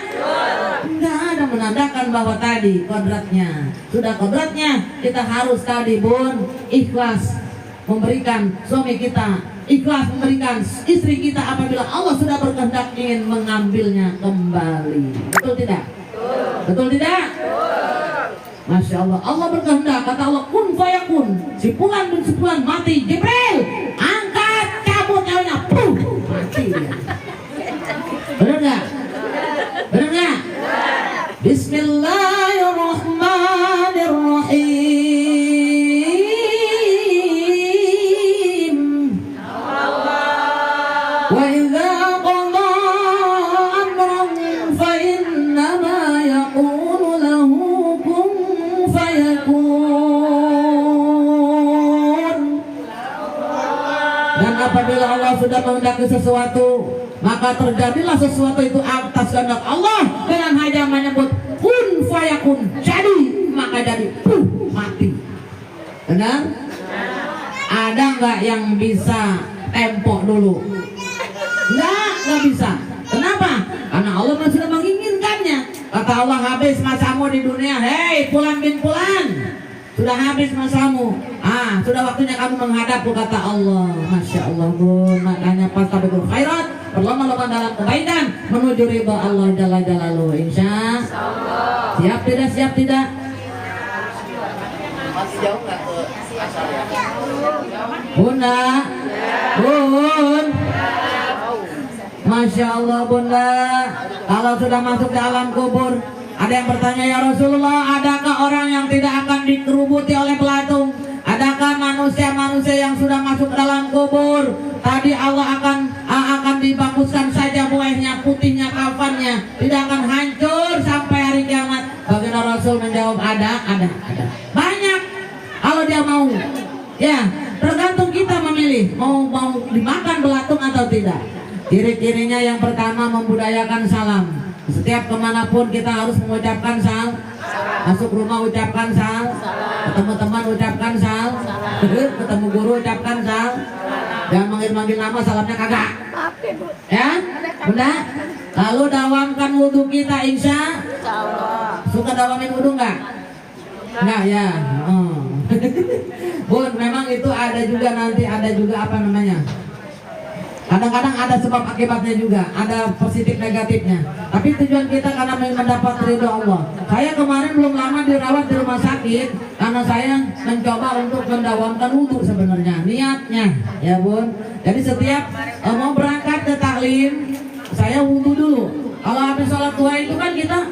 Nggak ada menandakan bahwa tadi kodratnya. Sudah kodratnya kita harus tadi bun ikhlas memberikan suami kita, ikhlas memberikan istri kita apabila Allah sudah berkehendak ingin mengambilnya kembali. Betul tidak? Betul tidak? Masya Allah, Allah berkehendak, kata Allah kun fayakun. Si Fulan bin si Fulan mati, Jibril angkat, cabut nyawanya, mati dia. Benar nggak? Benar nggak? Bismillahirrahmanirrahim. Wa idza qada amran fa innama yaqulu lahu kun fayakun. Dan apabila Allah sudah menghendaki sesuatu, maka terjadilah sesuatu itu atas kehendak Allah dengan hanya menyebut kun fayakun, jadi maka jadi mati. Benar? Ada nggak yang bisa tempo dulu? Nggak bisa. Kenapa? Karena Allah sudah menginginkannya. Kata Allah, habis masamu di dunia, hei Fulan bin Fulan, sudah habis masamu. Sudah waktunya kamu menghadapku, kata Allah. Masya Allah bun, makanya fastabiqul khairat, berlomba-lomba dalam kebaikan menuju ridha Allah Jalla Jalaluhu. Insya Allah. Siap tidak? Siap tidak? Masih jauh nggak ke asalnya? Bunda, bun, Masya Allah bunda, kalau sudah masuk ke alam kubur, ada yang bertanya, ya Rasulullah, adakah orang yang tidak akan dikerubuti oleh belatung? Adakah manusia-manusia yang sudah masuk ke dalam kubur tadi Allah akan dibaguskan saja buahnya, putihnya, kafannya, tidak akan hancur sampai hari kiamat? Baginda Rasul menjawab, ada. Banyak kalau dia mau. Ya, tergantung kita memilih mau dimakan belatung atau tidak. Ciri-cirinya yang pertama membudayakan salam. Setiap kemanapun kita harus mengucapkan salam. Masuk rumah ucapkan salam, ketemu teman ucapkan salam, ketemu guru ucapkan salam. Jangan manggil-manggil nama, salamnya kagak. Ya, bunda. Lalu dawamkan wudhu kita, insya Allah. Suka dawamin wudhu nggak? Nggak ya. Bun, memang itu ada juga nanti ada juga apa namanya? Kadang-kadang ada sebab akibatnya juga, ada positif negatifnya. Tapi tujuan kita karena mendapat ridho Allah. Saya kemarin belum lama dirawat di rumah sakit karena saya mencoba untuk mendawamkan wudhu sebenarnya, niatnya, ya bun. Jadi setiap mau berangkat ke taklim, saya wudhu dulu. Kalau habis sholat duha itu kan kita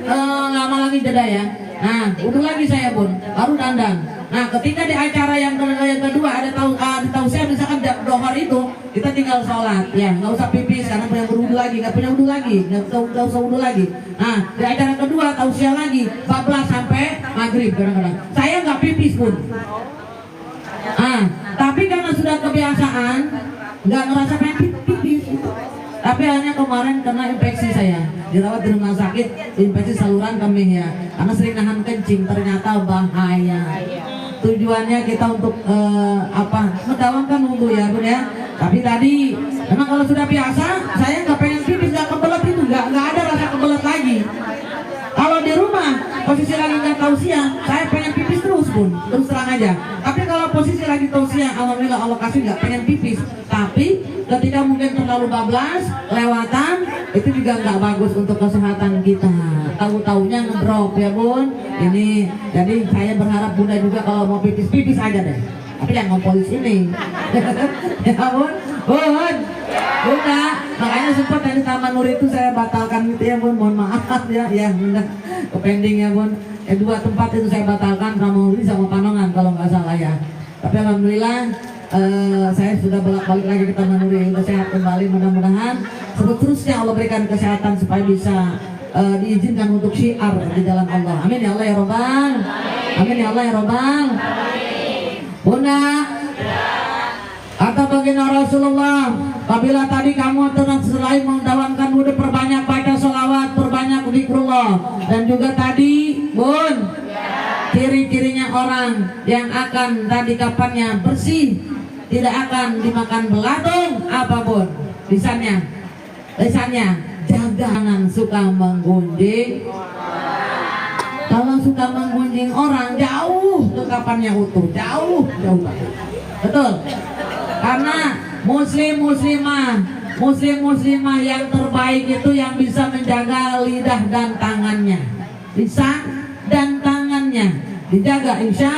lama lagi jeda ya. Nah, wudhu lagi saya bun, baru dandan. Nah, ketika di acara yang kedua ada tahu saya misalkan dohor itu kita tinggal sholat, ya nggak usah pipis karena punya berwudu lagi, nggak usah wudhu lagi. Nah, di acara kedua tahu saya lagi, 14 sampai maghrib kadang-kadang. Saya nggak pipis pun. Tapi karena sudah kebiasaan, nggak ngerasa pengen pipis. Tapi hanya kemarin kena infeksi saya, dirawat di rumah sakit, infeksi saluran kemih ya, karena sering nahan kencing, ternyata bahaya. Tujuannya kita untuk mendawamkan wudhu ya bun ya. Tapi tadi memang kalau sudah biasa, saya nggak pengen pipis, nggak kebelet itu, nggak ada rasa kebelet lagi. Kalau di rumah posisi lagi nggak tausiah, saya pengen pipis terus pun, terus terang aja. Tapi kalau posisi lagi tausiah, alhamdulillah Allah kasih nggak pengen pipis. Tapi ketika mungkin terlalu bablas, lewatan, itu juga nggak bagus untuk kesehatan kita. Tahu-taunya ngedrop ya bun. Ini jadi saya berharap bunda juga kalau mau pipis aja deh. Tapi jangan ngompol di sini. Ya bun, bunda. Makanya sempat dari Taman Nur itu saya batalkan gitu ya bun. Mohon maaf ya, bunda. Pending ya bun. Dua tempat itu saya batalkan, Taman Nur sama Panongan kalau nggak salah ya. Tapi alhamdulillah saya sudah balik lagi ke Taman Nur, sudah sehat kembali. Mudah-mudahan seterusnya Allah berikan kesehatan supaya bisa diizinkan untuk syiar di jalan Allah. Amin ya Allah ya Robbal. Amin ya Allah ya Robbal. Bunda, kata baginda Rasulullah, apabila tadi kamu selain mendawamkan wudhu, perbanyak baca sholawat, perbanyak zikrullah. Dan juga tadi bun, ciri-cirinya orang yang akan tadi kapannya bersih, tidak akan dimakan belatung, apa bun? Lisannya Lisannya, jangan suka menggunjing. Kalau suka menggunjing orang, jauh dekapannya utuh, jauh banget. Betul. Karena muslimah yang terbaik itu yang bisa menjaga lidah dan tangannya, lisan dan tangannya dijaga, insya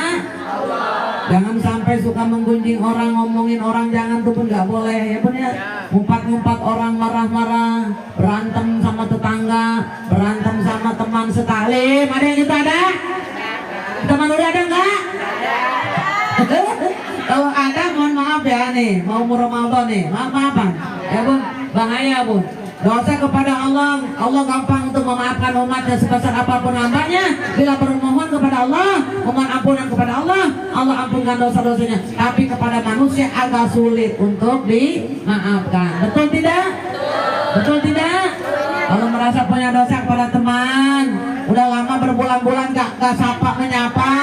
Allah. Jangan sampai suka menggunjing orang, ngomongin orang, jangan tuh pun nggak boleh ya pun ya. Ngumpat-ngumpat orang, marah-marah, berantem sama tetangga, berantem sama teman setalim. Ada yang gitu ada? Teman udah ada nggak? Kalau ada mohon maaf ya nih, mau Ramadan nih, maaf-maafan ya bun, bahaya bun. Dosa kepada Allah, Allah gampang untuk memaafkan umatnya sebesar apapun hambanya. Bila bermohon kepada Allah, mohon ampunan kepada Allah, Allah ampunkan dosa-dosanya. Tapi kepada manusia agak sulit untuk dimaafkan. Betul tidak? Betul tidak? Kalau merasa punya dosa kepada teman, udah lama berbulan-bulan gak sapa menyapa.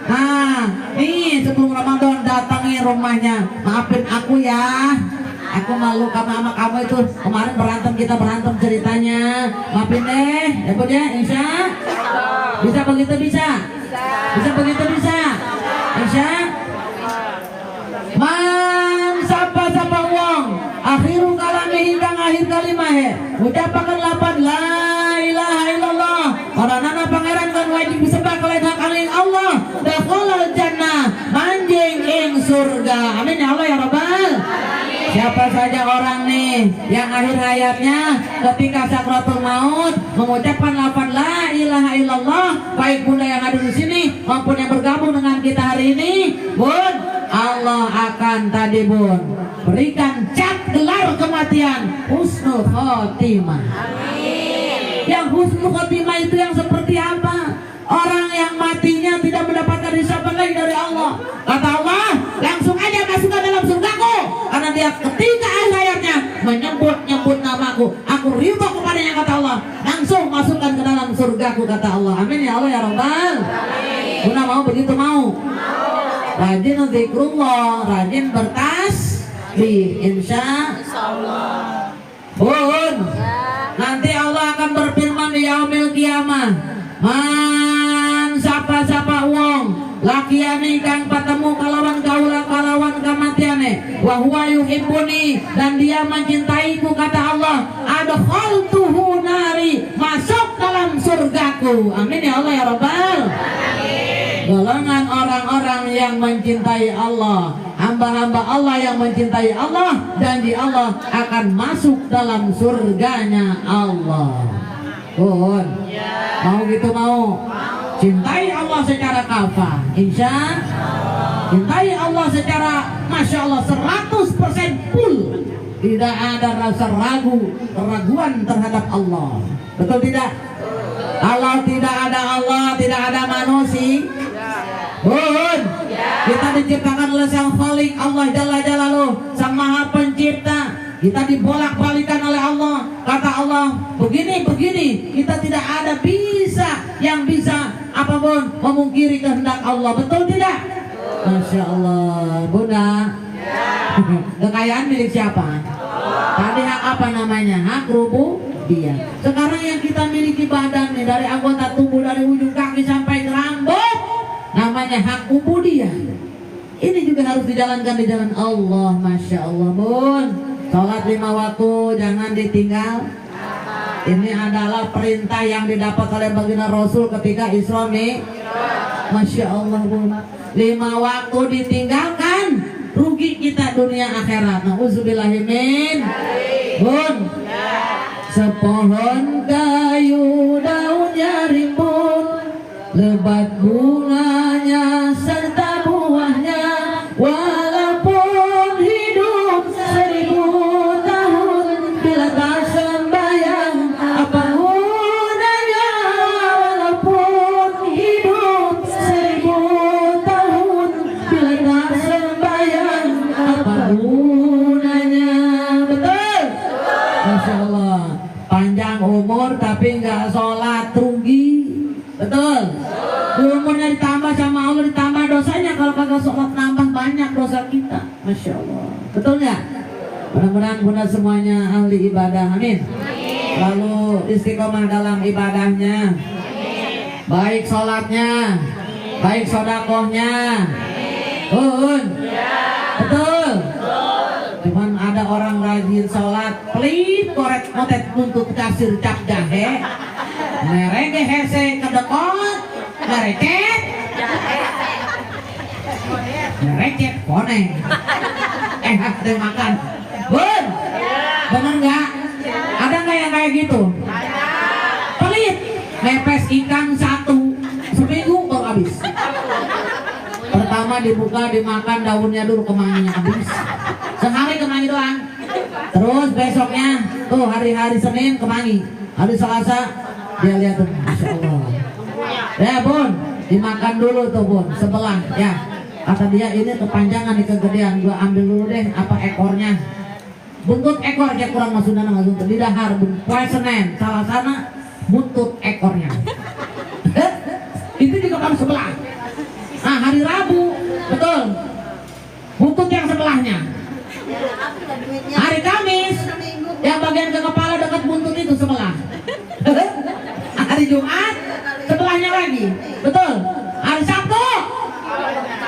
Nah, nih sebelum Ramadan datangi rumahnya, maafin aku ya. Aku malu sama kamu itu, kemarin kita berantem ceritanya. Maafin deh, ya bun ya, insya. Bisa begitu bisa? Bisa begitu bisa? Insya. Man sapa wong, akhiru kalami hinggang akhir kalimah. Ucapakan lapan la ilaha illallah. Orang-orang pangeran kan wajib disembah kalian hak kalian Allah. Dakhalal jannah, manjing ing surga. Amin ya Allah ya Rabbal. Siapa saja orang nih yang akhir hayatnya ketika sakratul maut mengucapkan lafaz la ilaha illallah, baik bunda yang ada di sini maupun yang bergabung dengan kita hari ini, bun, Allah akan tadi bun berikan cat gelar kematian husnul khotimah. Amin. Yang husnul khotimah itu yang seperti apa? Orang yang matinya tidak mendapatkan hisaban lagi dari Allah. Kata Allah, langsung aja masuk ke dalam surgaku. Karena dia ketika hayatnya menyebut namaku, aku ridho kepadanya, kata Allah. Langsung masukkan ke dalam surgaku, kata Allah. Amin ya Allah ya Rabbal. Bunda mau begitu mau? Rajin zikrullah, rajin bertasbih, insya Allah. Bun, nanti Allah akan berfirman di yaumil kiamah. Man sapa wong lakiani kang patemu kalawan kamatiane wa huwa yuhibbuni, dan dia mencintaiku, kata Allah, adkhaltuhu nari, masuk dalam surgaku. Amin ya Allah ya Rabbal. Golongan orang-orang yang mencintai Allah, hamba-hamba Allah yang mencintai Allah, janji Allah akan masuk dalam surganya Allah. Bun, mau gitu mau? Cintai Allah secara kafah, insya Allah. Cintai Allah secara masya Allah 100% full. Tidak ada rasa keraguan terhadap Allah. Betul tidak? Kalau tidak ada Allah, tidak ada manusia. Bun, kita diciptakan oleh Sang Khalik, Allah Jalla Jalaluh, Sang Maha Pencipta. Kita dibolak-balikan oleh Allah. Kata Allah, begini, kita tidak ada yang bisa apapun memungkiri kehendak Allah. Betul tidak? Masya Allah. Bunda, kekayaan milik siapa? Tadi hak apa namanya? Hak rububiyah. Sekarang yang kita miliki badan nih, dari anggota tubuh, dari ujung kaki sampai ke rambut, namanya hak ubudiyah. Ini juga harus dijalankan di jalan Allah. Masya Allah, bun. Sholat 5 waktu jangan ditinggal. Ini adalah perintah yang didapat oleh baginda Rasul ketika Isra Mi'raj. Masya Allah, bun. 5 waktu ditinggalkan, rugi kita dunia akhirat. Nauzubillahimin. Bun, sepohon kayu daunnya rimbun, lebat bunganya serta buahnya, walaupun hidup 1000 tahun, bila tak sembahyang apa gunanya? Walaupun hidup 1000 tahun, bila tak sembahyang apa gunanya? Betul? Masya Allah. Panjang umur tapi nggak sholat, rugi. Betul? Umurnya ditambah sama Allah, ditambah dosanya. Kalau kagak sholat nambah banyak dosa kita. Masya Allah. Betul nggak? Mudah-mudahan bunda semuanya ahli ibadah, amin. Lalu istiqomah dalam ibadahnya, baik sholatnya, baik sodakohnya. Betul. Cuman ada orang rajin sholat, pelit korek motet untuk kasir cap jahe, merege hese kedekot, merecet, koneng. Ada makan, bun, bener nggak? Ada nggak yang kayak gitu? Pelit, mepes ikan satu, seminggu baru habis. Pertama dibuka, dimakan daunnya dulu, kemanginya habis. Sehari kemangi doang. Terus besoknya, tuh hari-hari Senin kemangi, hari Selasa dia lihat tuh, Masya Allah. Ya bun, dimakan dulu tuh bun, sebelah ya. Kata dia ini kepanjangan nih, kegedean, gua ambil dulu deh apa ekornya. Buntut ekornya kurang masuknya nggak buntut di dahar bun. Poe Senin, salah sana buntut ekornya. Itu di kepala sebelah. Nah hari Rabu, betul, buntut yang sebelahnya. Hari Kamis, yang bagian ke kepala dekat buntut itu sebelah. Hari Jumat, sebelahnya lagi, betul. Hari Sabtu,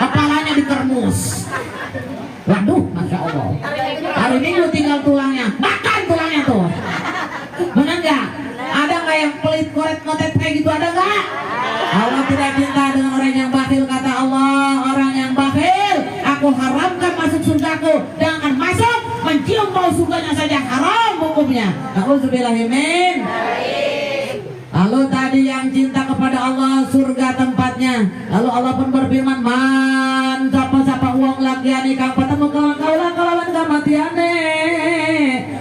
kepalanya dikermus. Waduh, Masya Allah. Hari Minggu tinggal tulangnya, makan tulangnya tuh. Benar nggak? Ada nggak yang pelit korek motet kayak gitu, ada nggak? Allah tidak cinta dengan orang yang bakhil, kata Allah. Orang yang bakhil aku haramkan masuk surgaku, jangan masuk, mencium bau surganya saja haram hukumnya. Nauzubillahimin. Lalu tadi yang cinta kepada Allah, surga tempatnya. Lalu Allah pun berfirman, man sapa-sapa uang lakiani kang patemu kawan kalawan kamatiane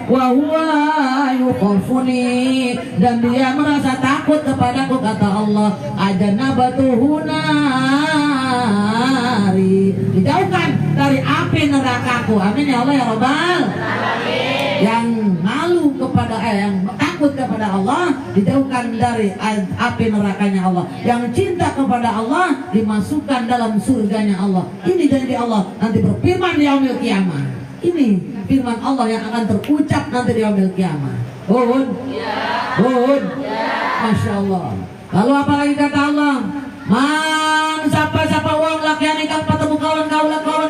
wa huwa yukhafuni, dan dia merasa takut kepadaku, kata Allah, ajanabatuhu nari, dijauhkan dari api nerakaku. Amin ya Allah ya Rabbal. Yang malu kepada yang takut kepada Allah dijauhkan dari api nerakanya Allah. Yang cinta kepada Allah dimasukkan dalam surganya Allah. Ini janji Allah nanti berfirman di yaumil kiamah. Ini firman Allah yang akan terucap nanti di yaumil kiamah. Masya Allah. Lalu apa lagi kata Allah? Man sapa-sapa uang lakian ikan patemu kawan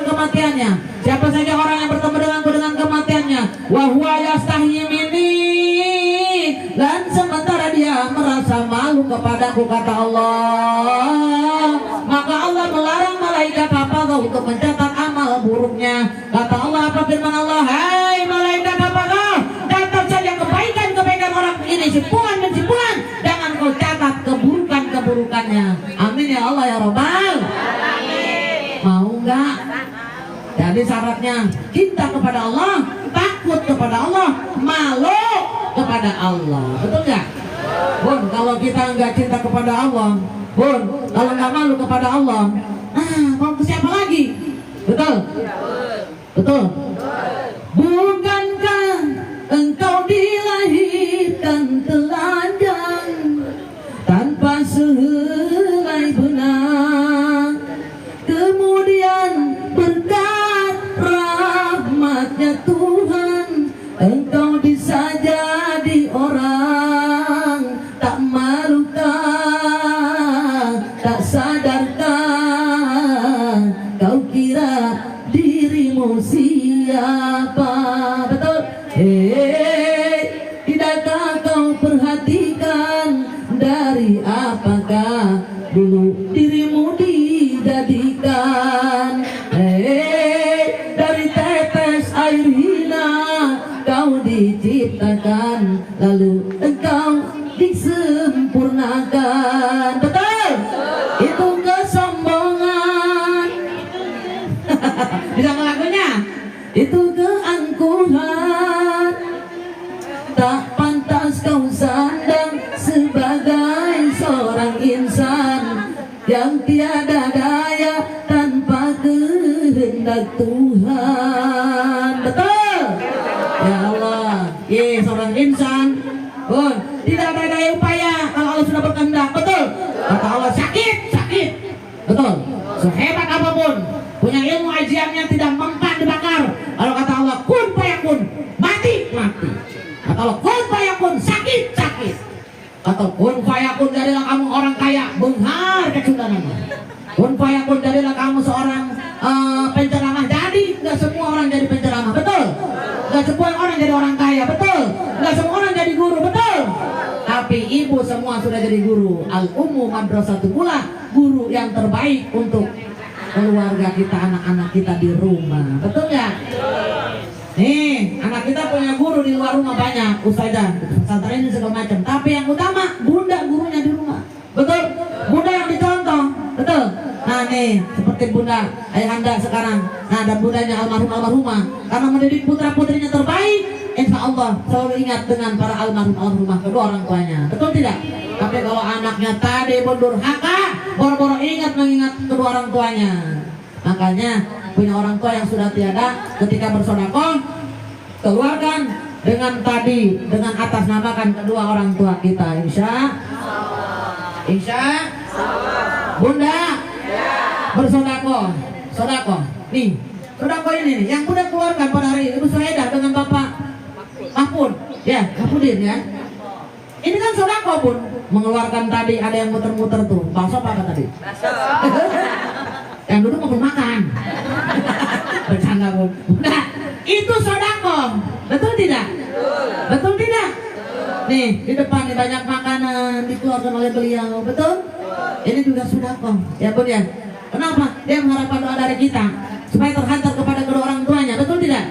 kematiannya. Siapa saja orang yang bertemu denganku dengan kematiannya, wa huwa yastahyi minni, dan sementara dia merasa malu kepadaku, kata Allah, maka Allah melarang malaikat apa untuk mencatat amal buruknya. Kata Allah, apa firman Allah? Hai malaikat apa kau? Catat saja kebaikan orang ini, simpulan, jangan kau catat keburukannya. Amin ya Allah ya Rabbal. Mau nggak? Jadi syaratnya cinta kepada Allah, takut kepada Allah, malu kepada Allah. Betul nggak? Bun, kalau kita nggak cinta kepada Allah, bun, kalau nggak malu kepada Allah, mau ke siapa lagi? Betul? Betul? Bukankah engkau dilahirkan telanjang tanpa sehelai benang, kemudian berkat rahmatnya Tuhan engkau bisa jadi orang, tak malukah, tak sadarkah, kau kira dirimu siapa? Betul? Tidakkah kau perhatikan dari apakah dulu dirimu dijadikan? Dari tetes air hina kau diciptakan, lalu engkau disempurnakan. Betul? Itu kesombongan. Bisa ngelakunya? Itu keangkuhan. Tak pantas kau sandang sebagai seorang insan yang tiada daya tanpa kehendak Tuhan. Betul? Ya Allah, seorang insan pun tidak ada daya upaya kalau Allah sudah berkehendak. Betul? Kata Allah, sakit. Betul? Sehebat apapun, punya ilmu ajiannya tidak mempan dibakar. Kalau kata Allah, kun fayakun, Atau kun fayakun jadilah kamu orang kaya, benghar kesudahan. Kun fayakun jadilah kamu seorang penceramah. Jadi nggak semua orang jadi penceramah, betul? Nggak semua orang jadi orang kaya, betul? Nggak semua orang jadi guru, betul? Tapi ibu semua sudah jadi guru. Al-ummu madrasatul ula, guru yang terbaik untuk keluarga kita, anak-anak kita di rumah, betul nggak? Nih, anak kita punya guru di luar rumah banyak, ustazah, pesantren ini segala macam. Tapi yang utama, bunda gurunya di rumah, betul? Bunda yang dicontoh, betul? Nah nih, seperti bunda ayahanda sekarang, nah dan bundanya almarhumah, karena mendidik putra putrinya terbaik, insya Allah selalu ingat dengan para almarhumah kedua orang tuanya, betul tidak? Tapi kalau anaknya tadi durhaka, boro-boro mengingat kedua orang tuanya, makanya punya orang tua yang sudah tiada, ketika bersedekah keluarkan dengan atas namakan kedua orang tua kita, insya bunda bersedekah, nih sedekah ini nih yang bunda keluarkan pada hari ini, Ibu Suhaidah dengan Bapak Mahfud, ya Mahfudin ya. Ini kan sedekah Bun, mengeluarkan tadi ada yang muter-muter tuh, bakso apa tadi? Yang duduk mau makan. Bercanda Bun. Nah, itu sedekah. Betul tidak? Betul tidak? Nih, di depan nih banyak makanan dikeluarkan oleh beliau, betul? Ini juga sedekah. Ya Bun ya. Kenapa? Dia mengharapkan doa dari kita supaya terhantar kepada kedua orang tuanya, betul tidak?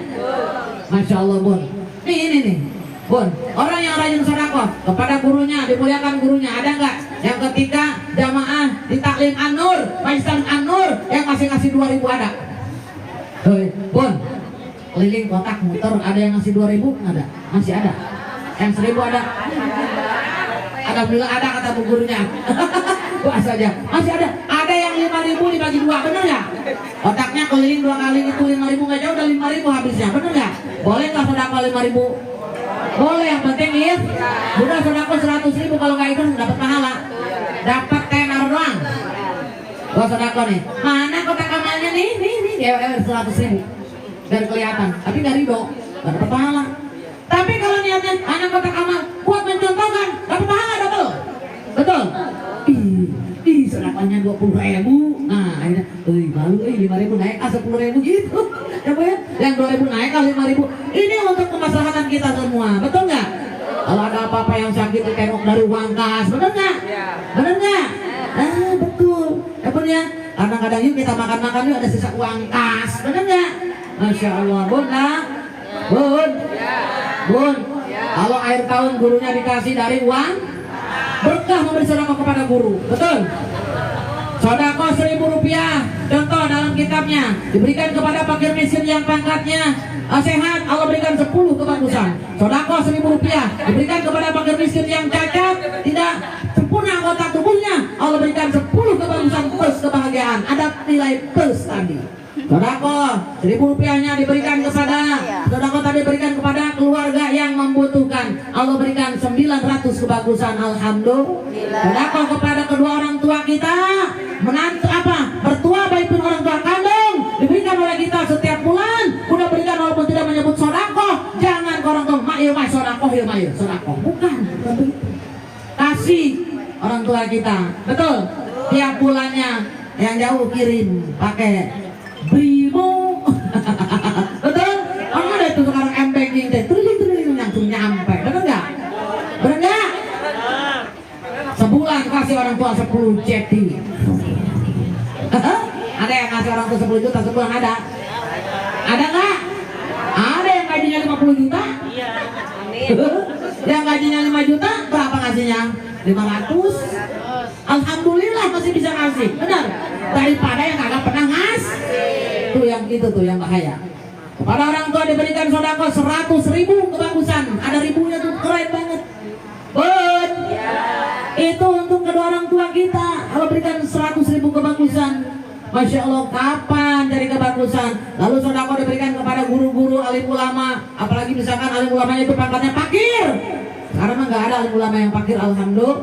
Masya Allah Bun. Ini nih Bun, orang yang rajin sedekah kepada gurunya, dimuliakan gurunya, ada nggak yang ketika jamaah di taklim An-Nur, Majelis An-Nur yang ngasih 2.000 ada? Hei, Bun, keliling kotak muter ada yang ngasih 2.000? Ada, masih ada. Yang 1.000 ada? Alhamdulillah ada kata bu gurunya. Puas saja, masih ada. Ada yang 5.000 dibagi 2, bener nggak? Kotaknya keliling 2 kali itu 5.000 nggak jauh, udah 5.000 habisnya, bener nggak? Boleh nggak sedekah 5.000? Boleh, yang penting is udah sedekah 100.000, kalau nggak itu dapat pahala, dapat tenar doang. Gua sedekah nih, mana kotak amalnya nih 100.000 biar kelihatan, tapi nggak ridho, nggak dapat pahala. Tapi kalau niatnya hanya kotak amal buat mencontohkan, dapat pahala, betul? Ih, sedekahnya 20.000. Nah, akhirnya, malu 5.000 naik 10.000 gitu. Ya, yang 2.000 naik kali 5.000. Ini untuk kemaslahatan kita semua, betul nggak? Kalau ada apa-apa yang sakit ditengok dari uang kas, bener nggak? Bener nggak? Betul. Ya Bun ya. Kadang-kadang yuk kita makan-makan yuk ada sisa uang kas, bener nggak? Masya Allah, Bun lah. Bun. Kalau akhir tahun gurunya dikasih dari uang berkah, memberi sedekah kepada guru, betul? Sedekah 1.000 rupiah, contoh dalam kitabnya diberikan kepada fakir miskin yang pangkatnya sehat, Allah berikan 10 kebagusan. Sedekah 1.000 rupiah diberikan kepada fakir miskin yang cacat, tidak sempurna anggota tubuhnya, Allah berikan 10 kebagusan plus kebahagiaan. Ada nilai plus tadi. Sedekah 1.000 rupiahnya diberikan kepada, sedekah tadi diberikan kepada keluarga yang membutuhkan, Allah berikan 900 kebagusan. Alhamdulillah. Sedekah kepada kedua orang tua kita, menantu mertua baik pun orang tua kandung, diberikan oleh kita setiap bulan. Udah berikan walaupun tidak menyebut sedekah. Jangan ke orang tua, mak sedekah, bukan begitu. Kasih orang tua kita, betul? Tiap bulannya yang jauh kirim pakai Brimo. Betul? Orang ada itu sekarang M-Banking teh triliun langsung nyampe, bener nggak? Sebulan kasih orang tua 10 jeti. Ada yang ngasih orang tua 10 juta sebulan, ada? Ada nggak? Ada yang gajinya 50 juta? Iya. Yang gajinya 5 juta berapa ngasihnya? 500. Alhamdulillah masih bisa ngasih, benar? Daripada yang kagak pernah ngasih. Tuh yang itu tuh yang bahaya. Kepada orang tua diberikan sedekah 100.000 kebagusan. Ada ribunya tuh, keren banget. Bud, itu untuk kedua orang tua kita. Kalau berikan 100.000 kebagusan, Masya Allah, kapan dari kebagusan? Lalu sedekah diberikan kepada guru-guru, alim ulama. Apalagi misalkan alim ulamanya itu pangkatnya pakir. Sekarang nggak ada alim ulama yang pakir, alhamdulillah.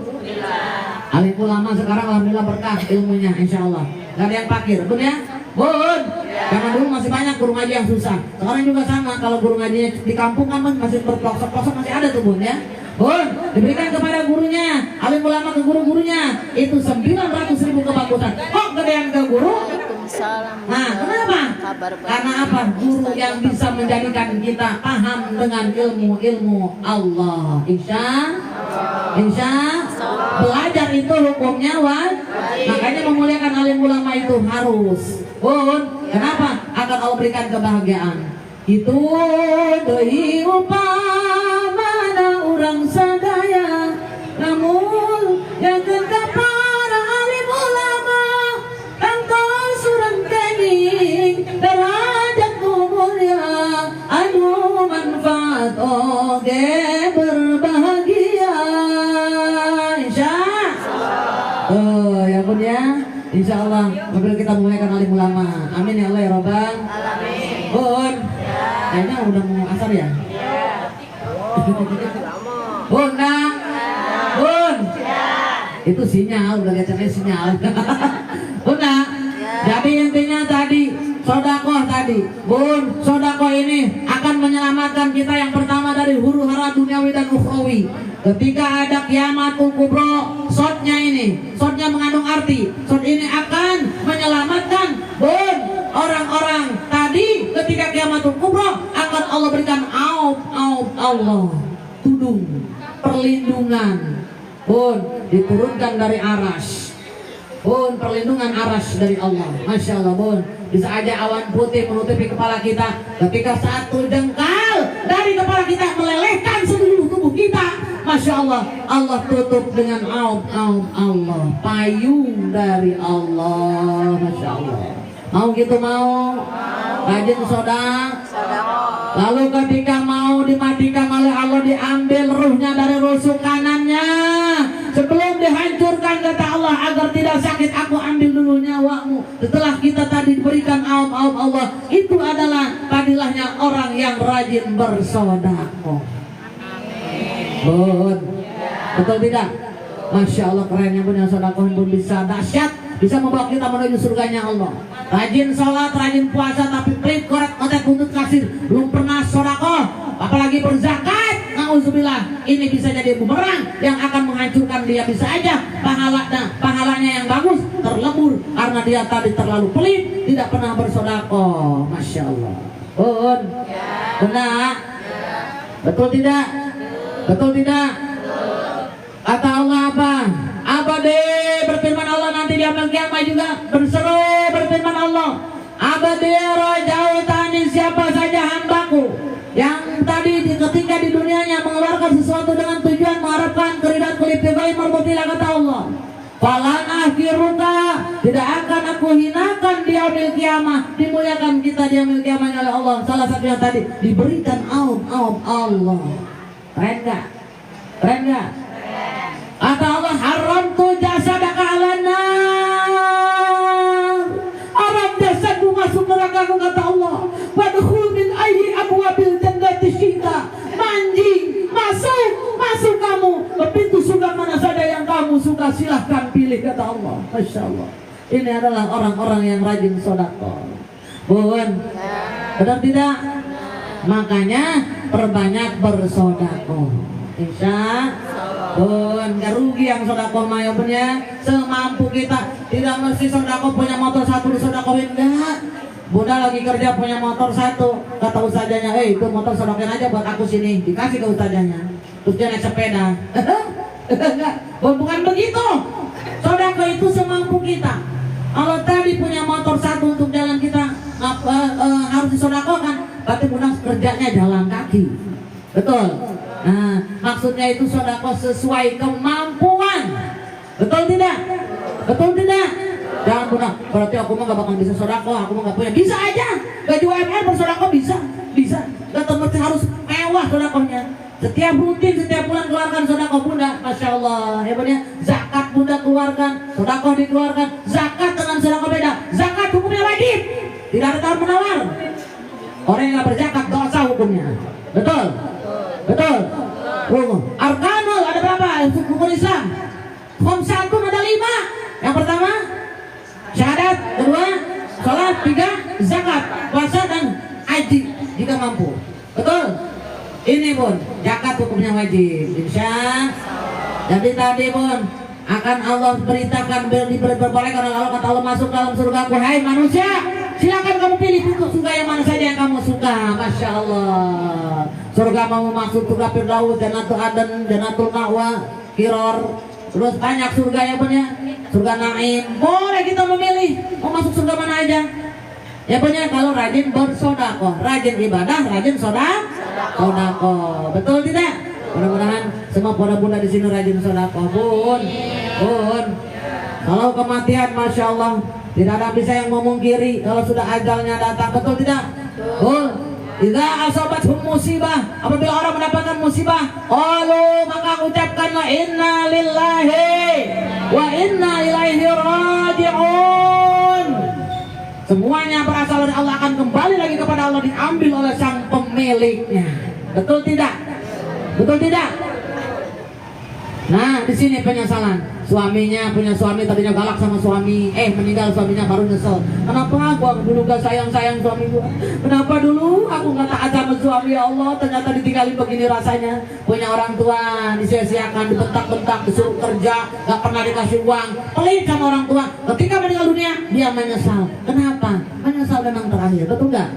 Alim ulama sekarang alhamdulillah berkah ilmunya, insya Allah. Gak ada yang pakir, Bun ya? Bun, karena dulu masih banyak guru ngaji yang susah. Sekarang juga sama, kalau guru ngajinya di kampung kan masih berpelosok-pelosok masih ada tuh Bun ya. Bun, diberikan kepada gurunya, alim ulama ke guru-gurunya, itu 900.000 kebagusan. Kok gedean ke guru? Waalaikumsalam. Nah, kenapa? Kabar baik. Karena apa? Guru yang bisa menjadikan kita paham dengan ilmu Allah. Insya belajar itu hukumnya makanya memuliakan alim ulama itu harus. Bun, kenapa? Agar Allah berikan kebahagiaan. Itu deui upamana urang sadaya, namun yang ke para alim ulama kantor surang kening derajat mulia anu manfaat oge berbahagia. Ya bun ya, insya Allah apabila kita memuliakan alim ulama, amin ya Allah ya Rabbal alamin. Bun, kayaknya udah mau asar ya? Bun, nah, bun, itu sinyal, udah lihat sinyal. Bun, nah, jadi intinya tadi sodakoh tadi, bun, sodakoh ini akan menyelamatkan kita yang pertama dari huru hara duniawi dan ukhrawi. Ketika ada kiamatul kubro, shotnya mengandung arti. Shot ini akan menyelamatkan bun orang-orang tadi. Ketika kiamatul kubro akan Allah berikan Allah tudung perlindungan. Bun, diturunkan dari aras. Bun, perlindungan aras dari Allah. Masya Allah bun, bisa aja awan putih menutupi kepala kita. Ketika satu jengkal dari kepala kita melelehkan seluruh tubuh kita, Masya Allah, Allah tutup dengan Allah, payung dari Allah. Masya Allah. Mau gitu mau? Rajin sodak. Lalu ketika mau dimatikan oleh Allah, diambil ruhnya dari rusuk kanannya. Sebelum dihancurkan kata Allah, agar tidak sakit aku ambil dulu nyawamu. Setelah kita tadi diberikan Allah, itu adalah padilahnya orang yang rajin bersodakoh. Bun, betul tidak? Masya Allah kerennya punya sodakoh pun bisa dahsyat, bisa membawa kita menuju surganya Allah. Rajin sholat, rajin puasa, tapi pelit, korek, otek, buntut, kasir, belum pernah sodakoh, apalagi berzakat. Nauzubillah, ini bisa jadi bumerang yang akan menghancurkan dia. Bisa aja pahalanya yang bagus terlebur karena dia tadi terlalu pelit, tidak pernah bersodakoh. Masya Allah. Bun, benar? Betul tidak? Betul tidak? Kata Allah apa? Apa deh berfirman Allah nanti di amal kiamat juga berseru berfirman Allah. Apa deh rajautani, siapa saja hambaku yang tadi ketika di dunianya mengeluarkan sesuatu dengan tujuan mengharapkan keridhaan kulit baik merbutilah kata Allah. Falan akhiruka, tidak akan aku hinakan di yaumil kiamah, dimuliakan kita di yaumil kiamah oleh Allah. Salah satunya tadi diberikan Allah. Keren gak? Keren gak? Kata Allah, haram tu jasadaka ala nar. Haram jasadmu masuk neraka, kata Allah. Wadkhul min ayyi abwabil jannati syita. Manjing, masuk kamu ke pintu surga mana saja yang kamu suka, silahkan pilih kata Allah. Masya Allah. Ini adalah orang-orang yang rajin sedekah. Bun, benar tidak? Makanya perbanyak bersedekah. Insya Allah, gak rugi yang sedekah mah punya semampu kita. Tidak mesti sedekah punya motor satu disedekahin, enggak. Bunda lagi kerja punya motor satu, kata ustazanya, itu motor sedekahin aja buat aku sini, dikasih ke ustazanya. Terus dia naik sepeda. Enggak, bukan begitu. Sedekah itu semampu kita. Kalau tadi punya motor satu untuk jalan kita harus disedekahkan, berarti bunda kerjanya jalan kaki. Betul. Nah, maksudnya itu sedekah sesuai kemampuan. Betul tidak? Betul tidak? Jangan pernah, berarti aku mah gak bakal bisa sedekah, aku mah gak punya. Bisa aja, gaji UMR bersedekah bisa. Gak mesti harus mewah sedekahnya. Setiap rutin, setiap bulan keluarkan sedekah bunda, masya Allah. Ya bunda, zakat bunda keluarkan, sedekah dikeluarkan. Zakat dengan sedekah beda. Zakat hukumnya wajib, tidak ada tawar menawar. Orang yang gak berzakat dosa hukumnya. Betul. Betul. Arkanul ada berapa? Hukum Islam. Khamsatun ada 5. Yang pertama syahadat, kedua salat, 3 zakat, puasa dan haji jika mampu. Betul. Ini Bun, zakat hukumnya wajib. Insya. Jadi tadi Bun, akan Allah beritakan diperbolehkan oleh Allah, kata Allah masuk dalam surga. Hai manusia, silakan kamu pilih pintu surga yang mana saja yang kamu suka. Masya Allah. Surga mau masuk surga Firdaus, Jannatul Aden, Jannatul Ma'wa, Kiror. Terus banyak surga ya Bun ya. Surga Naim. Boleh kita memilih mau masuk surga mana aja. Ya punya kalau rajin bersodakoh, rajin ibadah, rajin sodakoh. Betul tidak? Mudah-mudahan semua para bunda di sini rajin sodakoh. Bun. Kalau kematian, masya Allah, tidak ada bisa yang memungkiri kalau sudah ajalnya datang. Betul tidak? Betul. Idza asabathum musibah, apabila orang mendapatkan musibah, qalu maka ucapkanlah inna lillahi wa inna ilaihi raji'un. Semuanya berasal dari Allah, akan kembali lagi kepada Allah, diambil oleh sang pemiliknya. Betul tidak? Betul tidak? Nah, di sini penyesalan. Suaminya punya suami tadinya galak sama suami, meninggal suaminya baru nyesel. Kenapa gua dulu gak sayang suami gua? Kenapa dulu aku gak taat sama suami? Ya Allah, ternyata ditinggalin begini rasanya. Punya orang tua disia-siakan, dibentak-bentak, disuruh kerja, gak pernah dikasih uang, pelit sama orang tua. Ketika meninggal dunia, dia menyesal. Kenapa? Menyesal memang terakhir. Betul gak?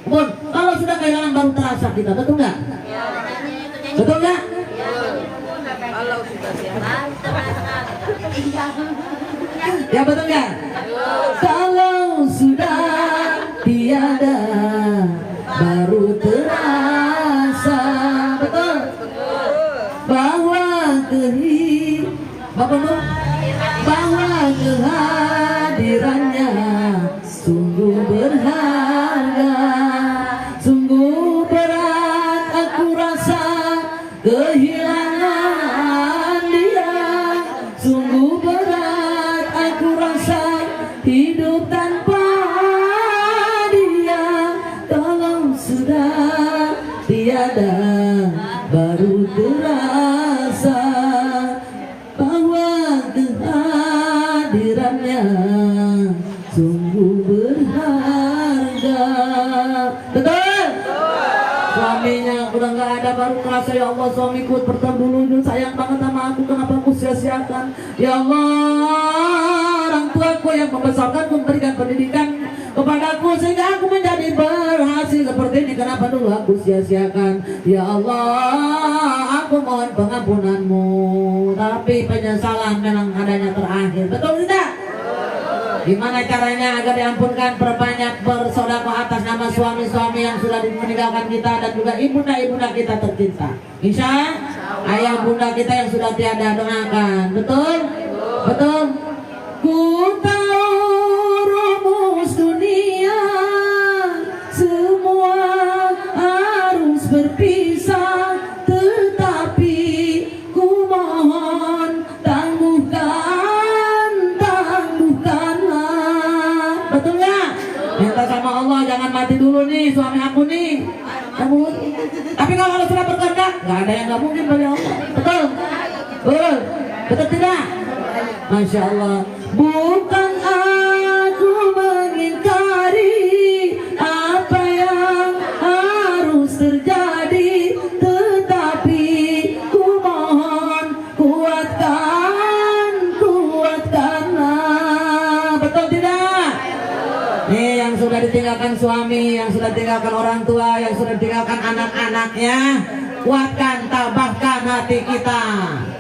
Bun, kalau sudah kehilangan baru terasa kita. Betul gak? Betul gak? Ya betul nggak? Kalau sudah tiada baru terasa, betul? Bahwa kehadirannya sungguh berharga, sungguh berat aku rasa kehilangan dia, sungguh berat aku rasa hidup tanpa dia. Kalau sudah tiada baru terasa bahwa kehadirannya sungguh berharga. Betul? Suaminya udah nggak ada baru kerasa, ya Allah suamiku bertemu dulu sayang banget sama aku, kenapa aku sia-siakan? Ya Allah, orang tuaku yang membesarkan, memberikan pendidikan kepadaku sehingga aku menjadi berhasil seperti ini, kenapa dulu aku sia-siakan? Ya Allah, aku mohon pengampunanmu, tapi penyesalan memang adanya terakhir. Betul tidak? Gimana caranya agar diampunkan? Perbanyak bersedekah atas nama suami-suami yang sudah meninggalkan kita dan juga ibunda-ibunda kita tercinta. Insya ayah bunda kita yang sudah tiada, doakan. Betul? Betul? Ku tahu rumus dunia semua harus berpisah, tetapi ku mohon tangguhkanlah. Betul nggak? Minta sama Allah jangan mati dulu nih suami aku nih. Kamu. Tapi kalau sudah berkehendak, nggak ada yang nggak mungkin bagi Allah. Betul? Betul? Betul tidak? Masya Allah. Bukan aku mengingkari apa yang harus terjadi, tetapi ku mohon kuatkanlah. Betul tidak? Nih yang sudah ditinggalkan suami, yang sudah ditinggalkan orang tua, yang sudah ditinggalkan anak-anaknya, kuatkan, tabahkan hati kita.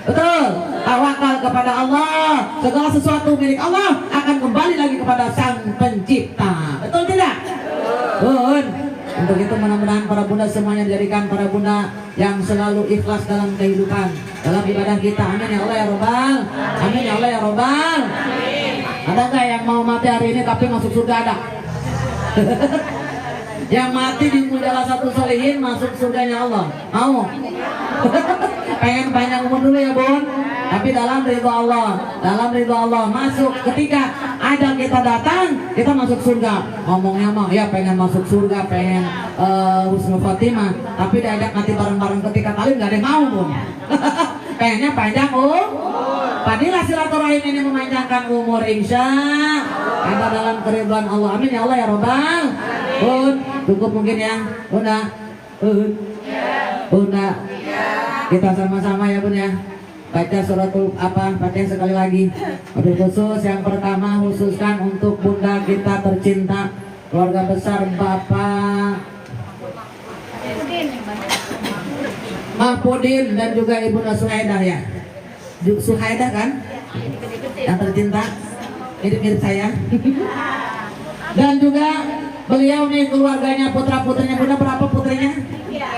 Betul? Tawakal kepada Allah. Segala sesuatu milik Allah akan kembali lagi kepada Sang Pencipta. Betul tidak? Betul. Untuk itu mudah-mudahan para bunda semuanya dijadikan para bunda yang selalu ikhlas dalam kehidupan, dalam ibadah kita. Amin ya Allah ya Rabbal. Amin ya Allah ya Rabbal. Ada nggak yang mau mati hari ini tapi masuk surga? Ada. Yang mati di mudalah satu solihin masuk surganya Allah. Mau? Pengen panjang umur dulu ya Bun, tapi dalam ridho Allah, dalam ridho Allah masuk. Ketika ajal kita datang, kita masuk surga. Ngomongnya mah ya pengen masuk surga, pengen husnul khotimah, tapi diajak nanti bareng-bareng ketika kali nggak ada yang mau Bun. Pengennya panjang Padilah silaturahim ini memanjangkan umur, insya ada dalam keridhaan Allah. Amin ya Allah ya Rabbal. Bun, cukup mungkin ya Bunda. Bunda, kita sama-sama ya Bun ya. Baca suratul Fatihah sekali lagi. Wabil khusus yang pertama khususkan untuk Bunda kita tercinta, keluarga besar Bapak Mahpudin dan juga Ibunda Suhaidah ya. Suhaidah kan? Yang tercinta, mirip-mirip saya. Dan juga beliau nih keluarganya, putra-putrinya. Bunda berapa putrinya?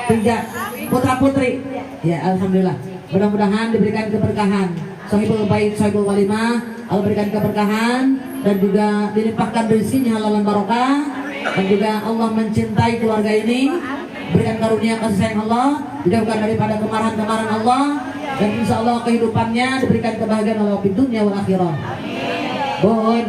3 putra-putri. Ya, alhamdulillah. Mudah-mudahan diberikan keberkahan. Sahibul bait, sahibul walimah, Allah berikan keberkahan dan juga dilimpahkan rezekinya halal dan barokah. Dan juga Allah mencintai keluarga ini, berikan karunia kasih sayang Allah, dijauhkan daripada kemarahan-kemarahan Allah, dan insya Allah kehidupannya diberikan kebahagiaan Allah di dunia wal akhirah. Bun,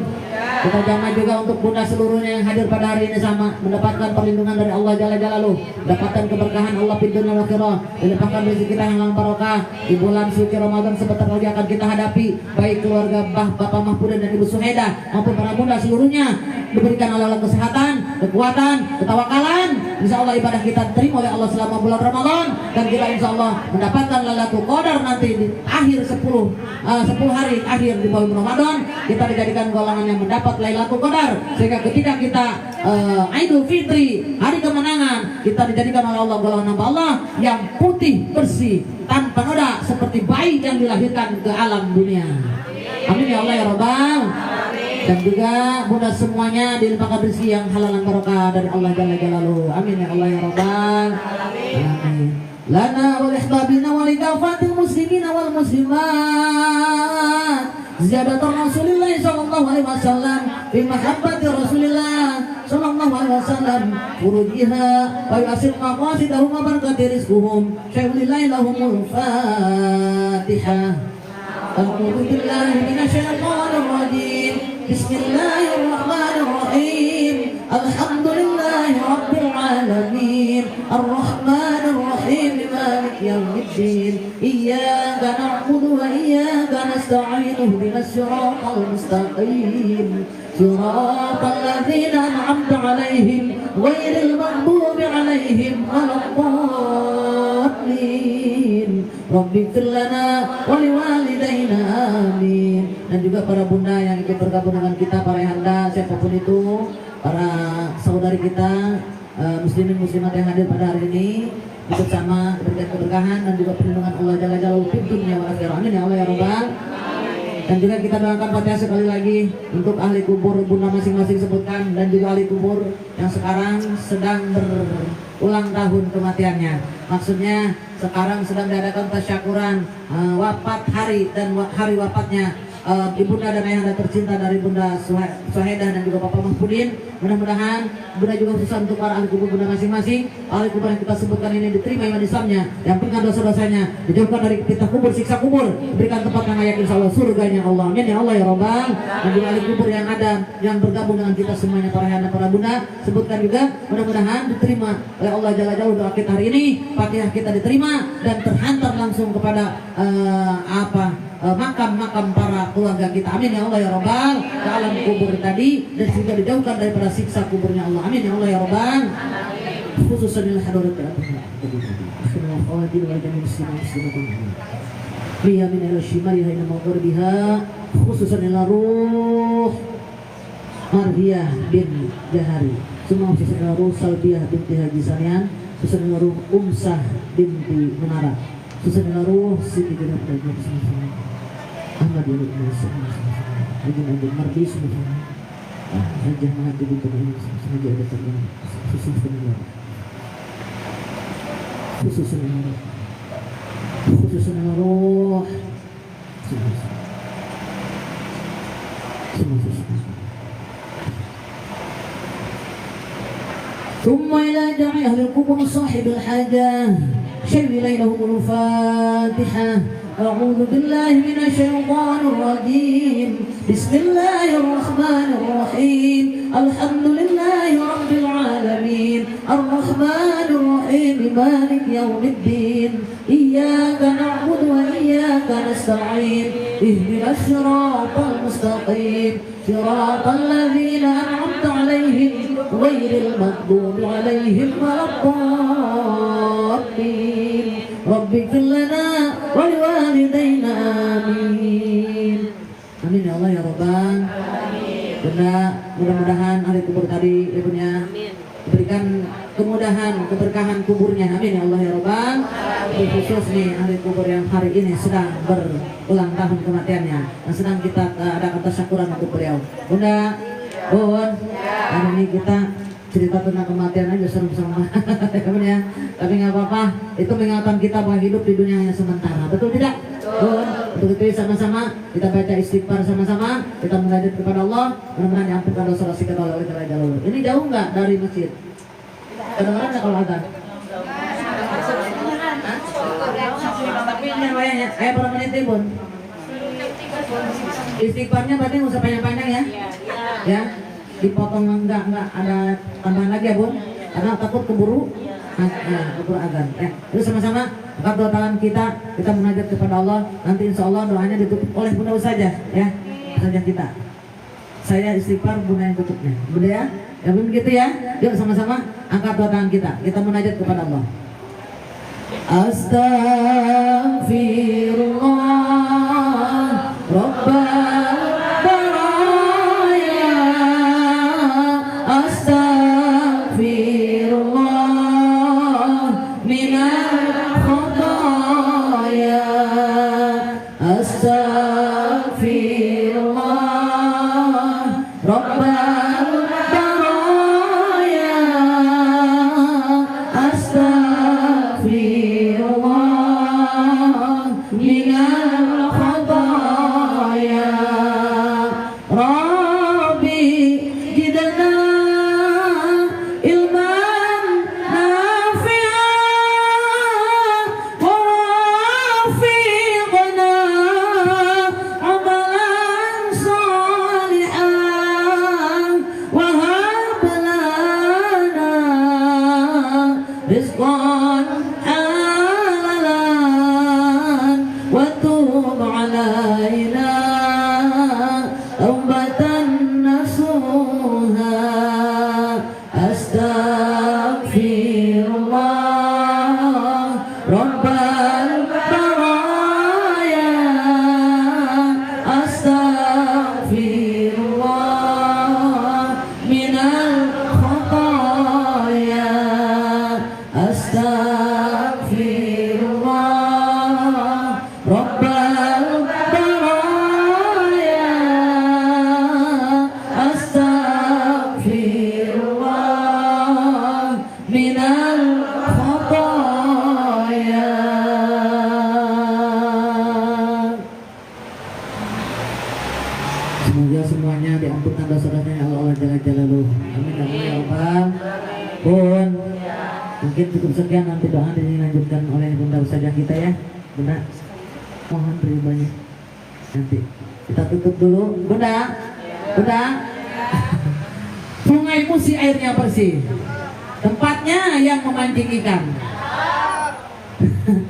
kita jamaah juga untuk Bunda seluruhnya yang hadir pada hari ini sama mendapatkan perlindungan dari Allah Jalla Jalaluhu, mendapatkan keberkahan Allah di dunia wal akhirah, dilimpahkan rezeki kita yang barokah di bulan suci Ramadan sebentar lagi akan kita hadapi. Baik keluarga Bapak Mahpudin dan Ibu Suhaidah maupun para bunda seluruhnya diberikan oleh Allah kesehatan, kekuatan, ketawakalan. Insya Allah ibadah kita terima oleh Allah selama bulan Ramadan, dan kita insya Allah mendapatkan Lailatul Qadar nanti di akhir 10 hari akhir di bulan Ramadan. Kita dijadikan golongan yang mendapat Lailatul Qadar, sehingga ketika kita Idul Fitri, hari kemenangan, kita dijadikan oleh Allah golongan hamba Allah yang putih bersih tanpa noda seperti bayi yang dilahirkan ke alam dunia. Amin ya Allah ya Rabbal. Dan juga Bunda semuanya dilimpahkan rezeki yang halal dan barokah dari Allah Jalla Jalaluhu. Amin ya Allah ya Rabbal. Amin. Lana wa lihbabina wa likafatil muslimina wal muslimat ziyadatul Rasulillah sallallahu alaihi wasallam fi mahabbati Rasulillah sallallahu alaihi wasallam furujiha wa yasil maqasidahum wa barakati rizquhum syai'ulillahi lahumul Fatihah. A'udzu billahi minasyaitonir rajim. Bismillahirrahmanirrahim. Alhamdulillahi rabbil alamin. Arrahmanir rahim. Maliki yaumiddin. Iyyaka na'budu wa iyyaka nasta'in. Ihdinas siratal mustaqim. Siratal ladzina an'amta 'alaihim ghairil maghdubi 'alaihim waladdallin. Rabbighfir lana wa liwalidayna amin. Dan juga para bunda yang ikut bergabung dengan kita, para ayahanda, siapapun itu, para saudari kita, muslimin muslimat yang hadir pada hari ini, ikut sama diberikan keberkahan dan juga perlindungan Allah Jalla Jalaluhu di dunia wal akhirah. Amin ya Allah ya Rabbal. Dan juga kita doakan Fatihah sekali lagi untuk ahli kubur bunda masing-masing sebutkan, dan juga ahli kubur yang sekarang sedang berulang tahun kematiannya. Maksudnya sekarang sedang diadakan tasyakuran wafat hari dan hari wafatnya ibunda dan ayahanda tercinta dari Bunda Suhaidah dan juga Bapak Mahpudin. Mudah-mudahan Bunda juga susah untuk para ahli kubur Bunda masing-masing. Ahli kubur yang kita sebutkan ini diterima iman Islamnya, diampunkan dosa-dosanya, dijauhkan dari kita kubur, siksa kubur, diberikan tempat yang layak insya Allah surganya Allah. Amin ya Allah ya Rabbal. Dan juga ahli kubur yang ada yang bergabung dengan kita semuanya, para ayahanda, para bunda, sebutkan juga mudah-mudahan diterima oleh Allah Jalla Jalaluhu doa kita hari ini, Fatihah kita diterima dan terhantar langsung kepada makam-makam para keluarga kita. Amin ya Allah ya Rabbal. Ke alam kubur tadi dan juga dijauhkan daripada siksa kuburnya Allah. Amin ya Allah ya Rabbal. Khususan lil hadarat liya min al-shimali hayna maghribiha khususan ila ruh Marhiyah bin Jahari, semua khususan ila ruh Salbiyah binti Haji Sanian, khususan ila ruh Umsah binti Menara, khususan ila ruh Siti Genap Dajjal Ahmad bin Musa Ibn Mardi Subhanahu Raja Mahat binti Raja ada terang khususan ila ruh ثم إلى جميع أهل القبور صاحب الحاجة شر ليلهم الفاتحة. أعوذ بالله من الشيطان الرجيم. بسم الله الرحمن الرحيم. الحمد لله رب العالمين. الرحمن الرحيم. مالك يوم الدين. إياك نعبد وإياك نستعين. اهدنا الصراط المستقيم. صراط الذين أنعمت عليهم غير المغضوب عليهم ولا الضالين. Rabbi lana wa liwalidayna amin. Amin ya Allah ya Rabbal. Bunda, mudah-mudahan hari kubur tadi ibunya berikan kemudahan, keberkahan kuburnya. Amin ya Allah ya Rabbal. Khusus nih hari kubur yang hari ini sedang berulang tahun kematiannya, dan sedang kita adakan tasyakuran untuk beliau. Bunda, Bun, hari ini kita cerita tentang kematian aja serem sama ya. Tapi nggak apa-apa, itu mengingatkan kita bahwa hidup di dunia hanya sementara. Betul tidak? Bun, untuk itu sama-sama kita baca istighfar sama-sama, kita menghadap kepada Allah, mudah-mudahan diampunkan dosa-dosa kita oleh Allah. Ini jauh nggak dari masjid? Kedengaran nggak kalau azan? Tapi ini wayangnya, berapa menit nih Bun? Istighfarnya berarti nggak usah panjang-panjang ya? Ya, dipotong enggak ada tambahan lagi ya Bun? Karena takut keburu keburu azan. Terus sama-sama angkat dua tangan kita munajat kepada Allah. Nanti insya Allah doanya ditutup oleh Bunda saja ya, saja kita. Saya istighfar, Bunda yang tutupnya. Bunda ya? Ya begitu ya. Yuk sama-sama angkat dua tangan kita munajat kepada Allah. Astaghfirullah Rabbal baraya, astaghfirullah minal khataya, astaghfirullah Rabbal baraya, astaghfirullah minal khataya. Rabbi jidna ilman nafi'an wa rafiqna amalan salihan wa hab lana rizqan halalan wa tub alaina taubatan nasuha. Astaghfirullah Rabbal baraya, astaghfirullah minal khataya, astaghfirullah Rabbal baraya, astaghfirullah minal khataya. Semoga semuanya diampunkan dosa-dosanya Allah Jalla Jalaluhu. Amin amin ya Rabbal. Bun, mungkin cukup sekian, nanti doa dilanjutkan oleh Bunda Ustazah kita ya. Bunda, mohon ridhonya. Nanti kita tutup dulu. Bunda, Bunda. Sungai Musi airnya bersih, tempatnya yang memancing ikan.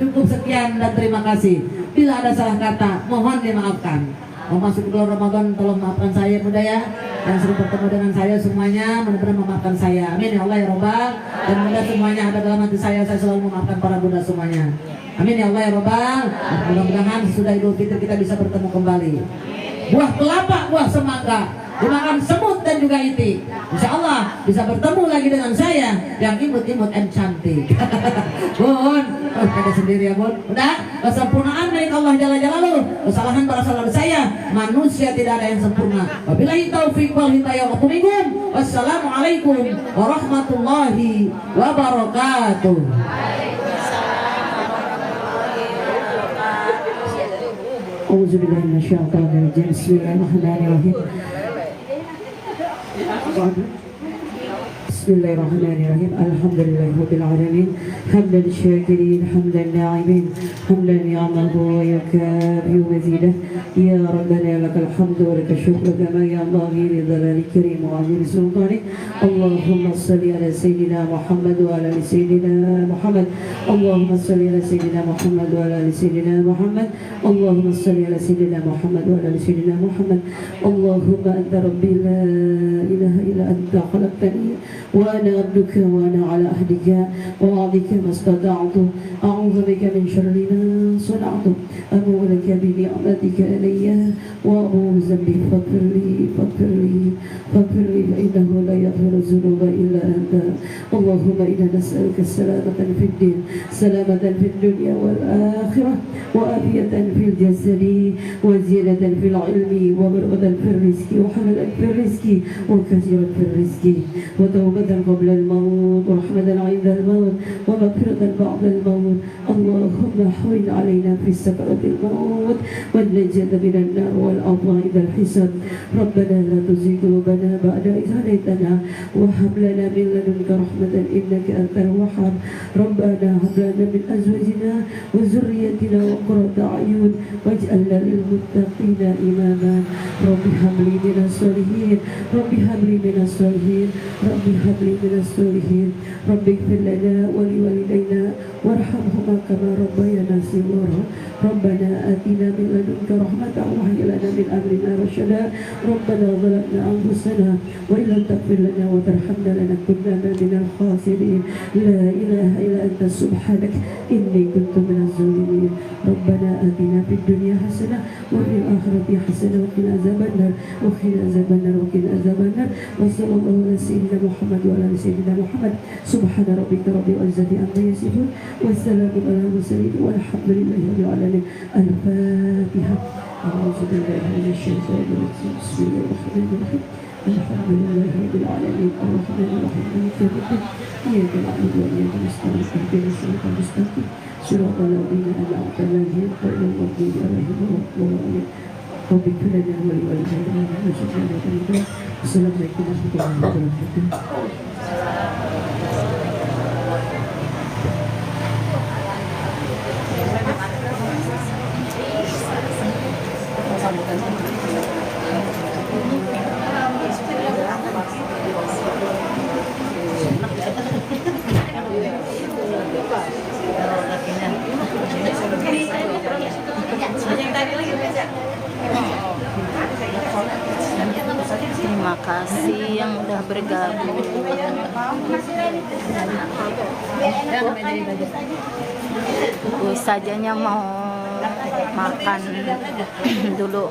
Cukup sekian dan terima kasih. Bila ada salah kata, mohon dimaafkan. Mau masuk bulan Ramadan, tolong maafkan saya Bunda ya. Yang sering bertemu dengan saya semuanya, mudah-mudahan memaafkan saya. Amin ya Allah ya Rabbal. Dan Bunda semuanya ada dalam hati saya selalu memaafkan para Bunda semuanya. Amin ya Allah ya Rabbal. Mudah-mudahan sesudah Idul Fitri kita bisa bertemu kembali. Buah kelapa, buah semangka dimakan semut dan juga itik. Insya Allah bisa bertemu lagi dengan saya yang imut-imut dan cantik. Bun, ada sendiri ya Bun. Udah, kesempurnaan dari Allah Jalla Jalaluhu. Kesalahan berasal dari saya. Manusia tidak ada yang sempurna. Wabillahi taufiq wal hidayah. Wassalamualaikum warahmatullahi wabarakatuh. Auzubillahi minasyaitonir rajim. Bismillahirrahmanirrahim. بسم الله الرحمن الرحيم الحمد لله رب العالمين حمدا الشاكرين حمدا الناعمين حمدا يعمل ويكافئ مزيده يا ربنا لك الحمد ولك الشكر كما ينبغي لجلال الكريم وعظيم سلطانك اللهم صل على سيدنا محمد وعلى ال سيدنا محمد اللهم صل على سيدنا محمد وعلى ال سيدنا محمد اللهم صل على سيدنا محمد وعلى ال سيدنا محمد اللهم انت ربي لا اله الا انت خلقتني وأنا عبدك وأنا على عهدك ووعدك ما استطعت أعوذ بك من شر ما صنعت أبوء لك بنعمتك علي وأبوء بذنبي فاغفر لي فاغفر لي فاغفر لي فإنه لا يغفر الذنوب إلا أنت اللهم إنا نسألك السلامة في الدين سلامة في الدنيا والآخرة وعافية في الجسد وزيادة في العلم وبرغة في الرزق وحللا في الرزق وكثيرا في الرزق وتوبة قبل الموت ورحمة عند الموت ومغفرة بعد الموت اللهم حول علينا في سكرة الموت والنجاة من النار والعفو عند الحساب ربنا لا تزغ قلوبنا بعد إذ هديتنا وهب لنا من لدنك رحمة إنك أنت الوهاب ربنا هب لنا من أزواجنا وذريتنا قرة أعين واجعلنا للمتقين إماما رب هب لي من الصالحين رب هب لي من الصالحين رب هب لي من الصالحين رب اغفر لنا ولوالدينا وارحمهما كما ربيانا صغارا ربنا آتنا من لدنك رحمة وهيئ لنا من أمرنا رشدا ربنا ظلمنا أنفسنا وإن لم تغفر لنا وترحمنا لنكونن من الخاسرين لا إله إلا أنت سبحانك إني كنت من الظالمين ربنا آتنا في الدنيا حسنة وفي الآخرة حسنة وقنا عذاب النار وقنا عذاب النار وقنا عذاب النار وصلى الله على سيدنا محمد وعلى آل سيدنا محمد سبحان ربك رب العزة عما يصفون والسلام على المرسلين والحمد لله رب العالمين الفاتحة أعوذ بالله من الشيطان الرجيم بسم الله الرحمن الرحيم الحمد لله رب العالمين الرحمن الرحيم مالك يوم الدين إياك نعبد وإياك نستعين اهدنا الصراط المستقيم صراط الذين أنعمت عليهم غير المغضوب عليهم ولا الضالين رب اغفر لنا ولوالدينا وارحمنا وارحمنا السلام عليكم ورحمة الله وبركاته. Terima kasih yang udah bergabung. Sajanya mau makan dulu.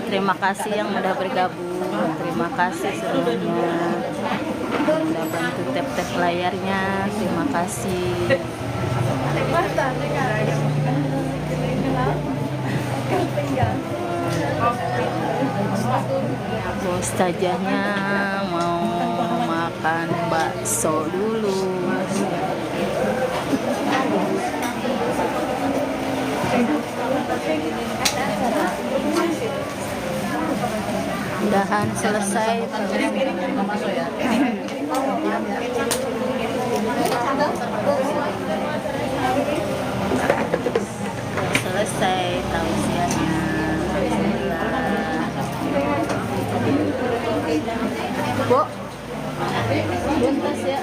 Terima kasih yang udah bergabung. Terima kasih semuanya. Udah bantu tap-tap layarnya. Terima kasih. Ustazahnya mau makan bakso dulu. Mudahan selesai. Selesai tausiahnya. Bu, buntas ya.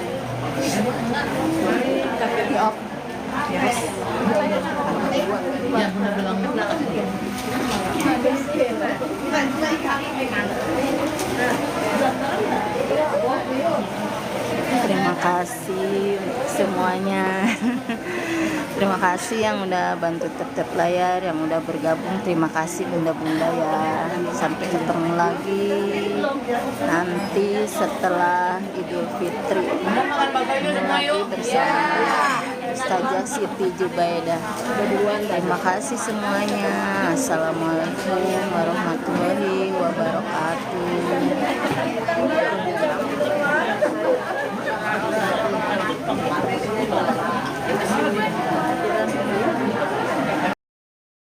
Terima kasih semuanya. Terima kasih yang udah bantu tap-tap layar, yang udah bergabung. Terima kasih bunda-bunda ya. Sampai ketemu lagi nanti setelah Idul Fitri lagi bersama Ustazah Siti Jubaidah. Terima kasih semuanya. Assalamualaikum warahmatullahi wabarakatuh.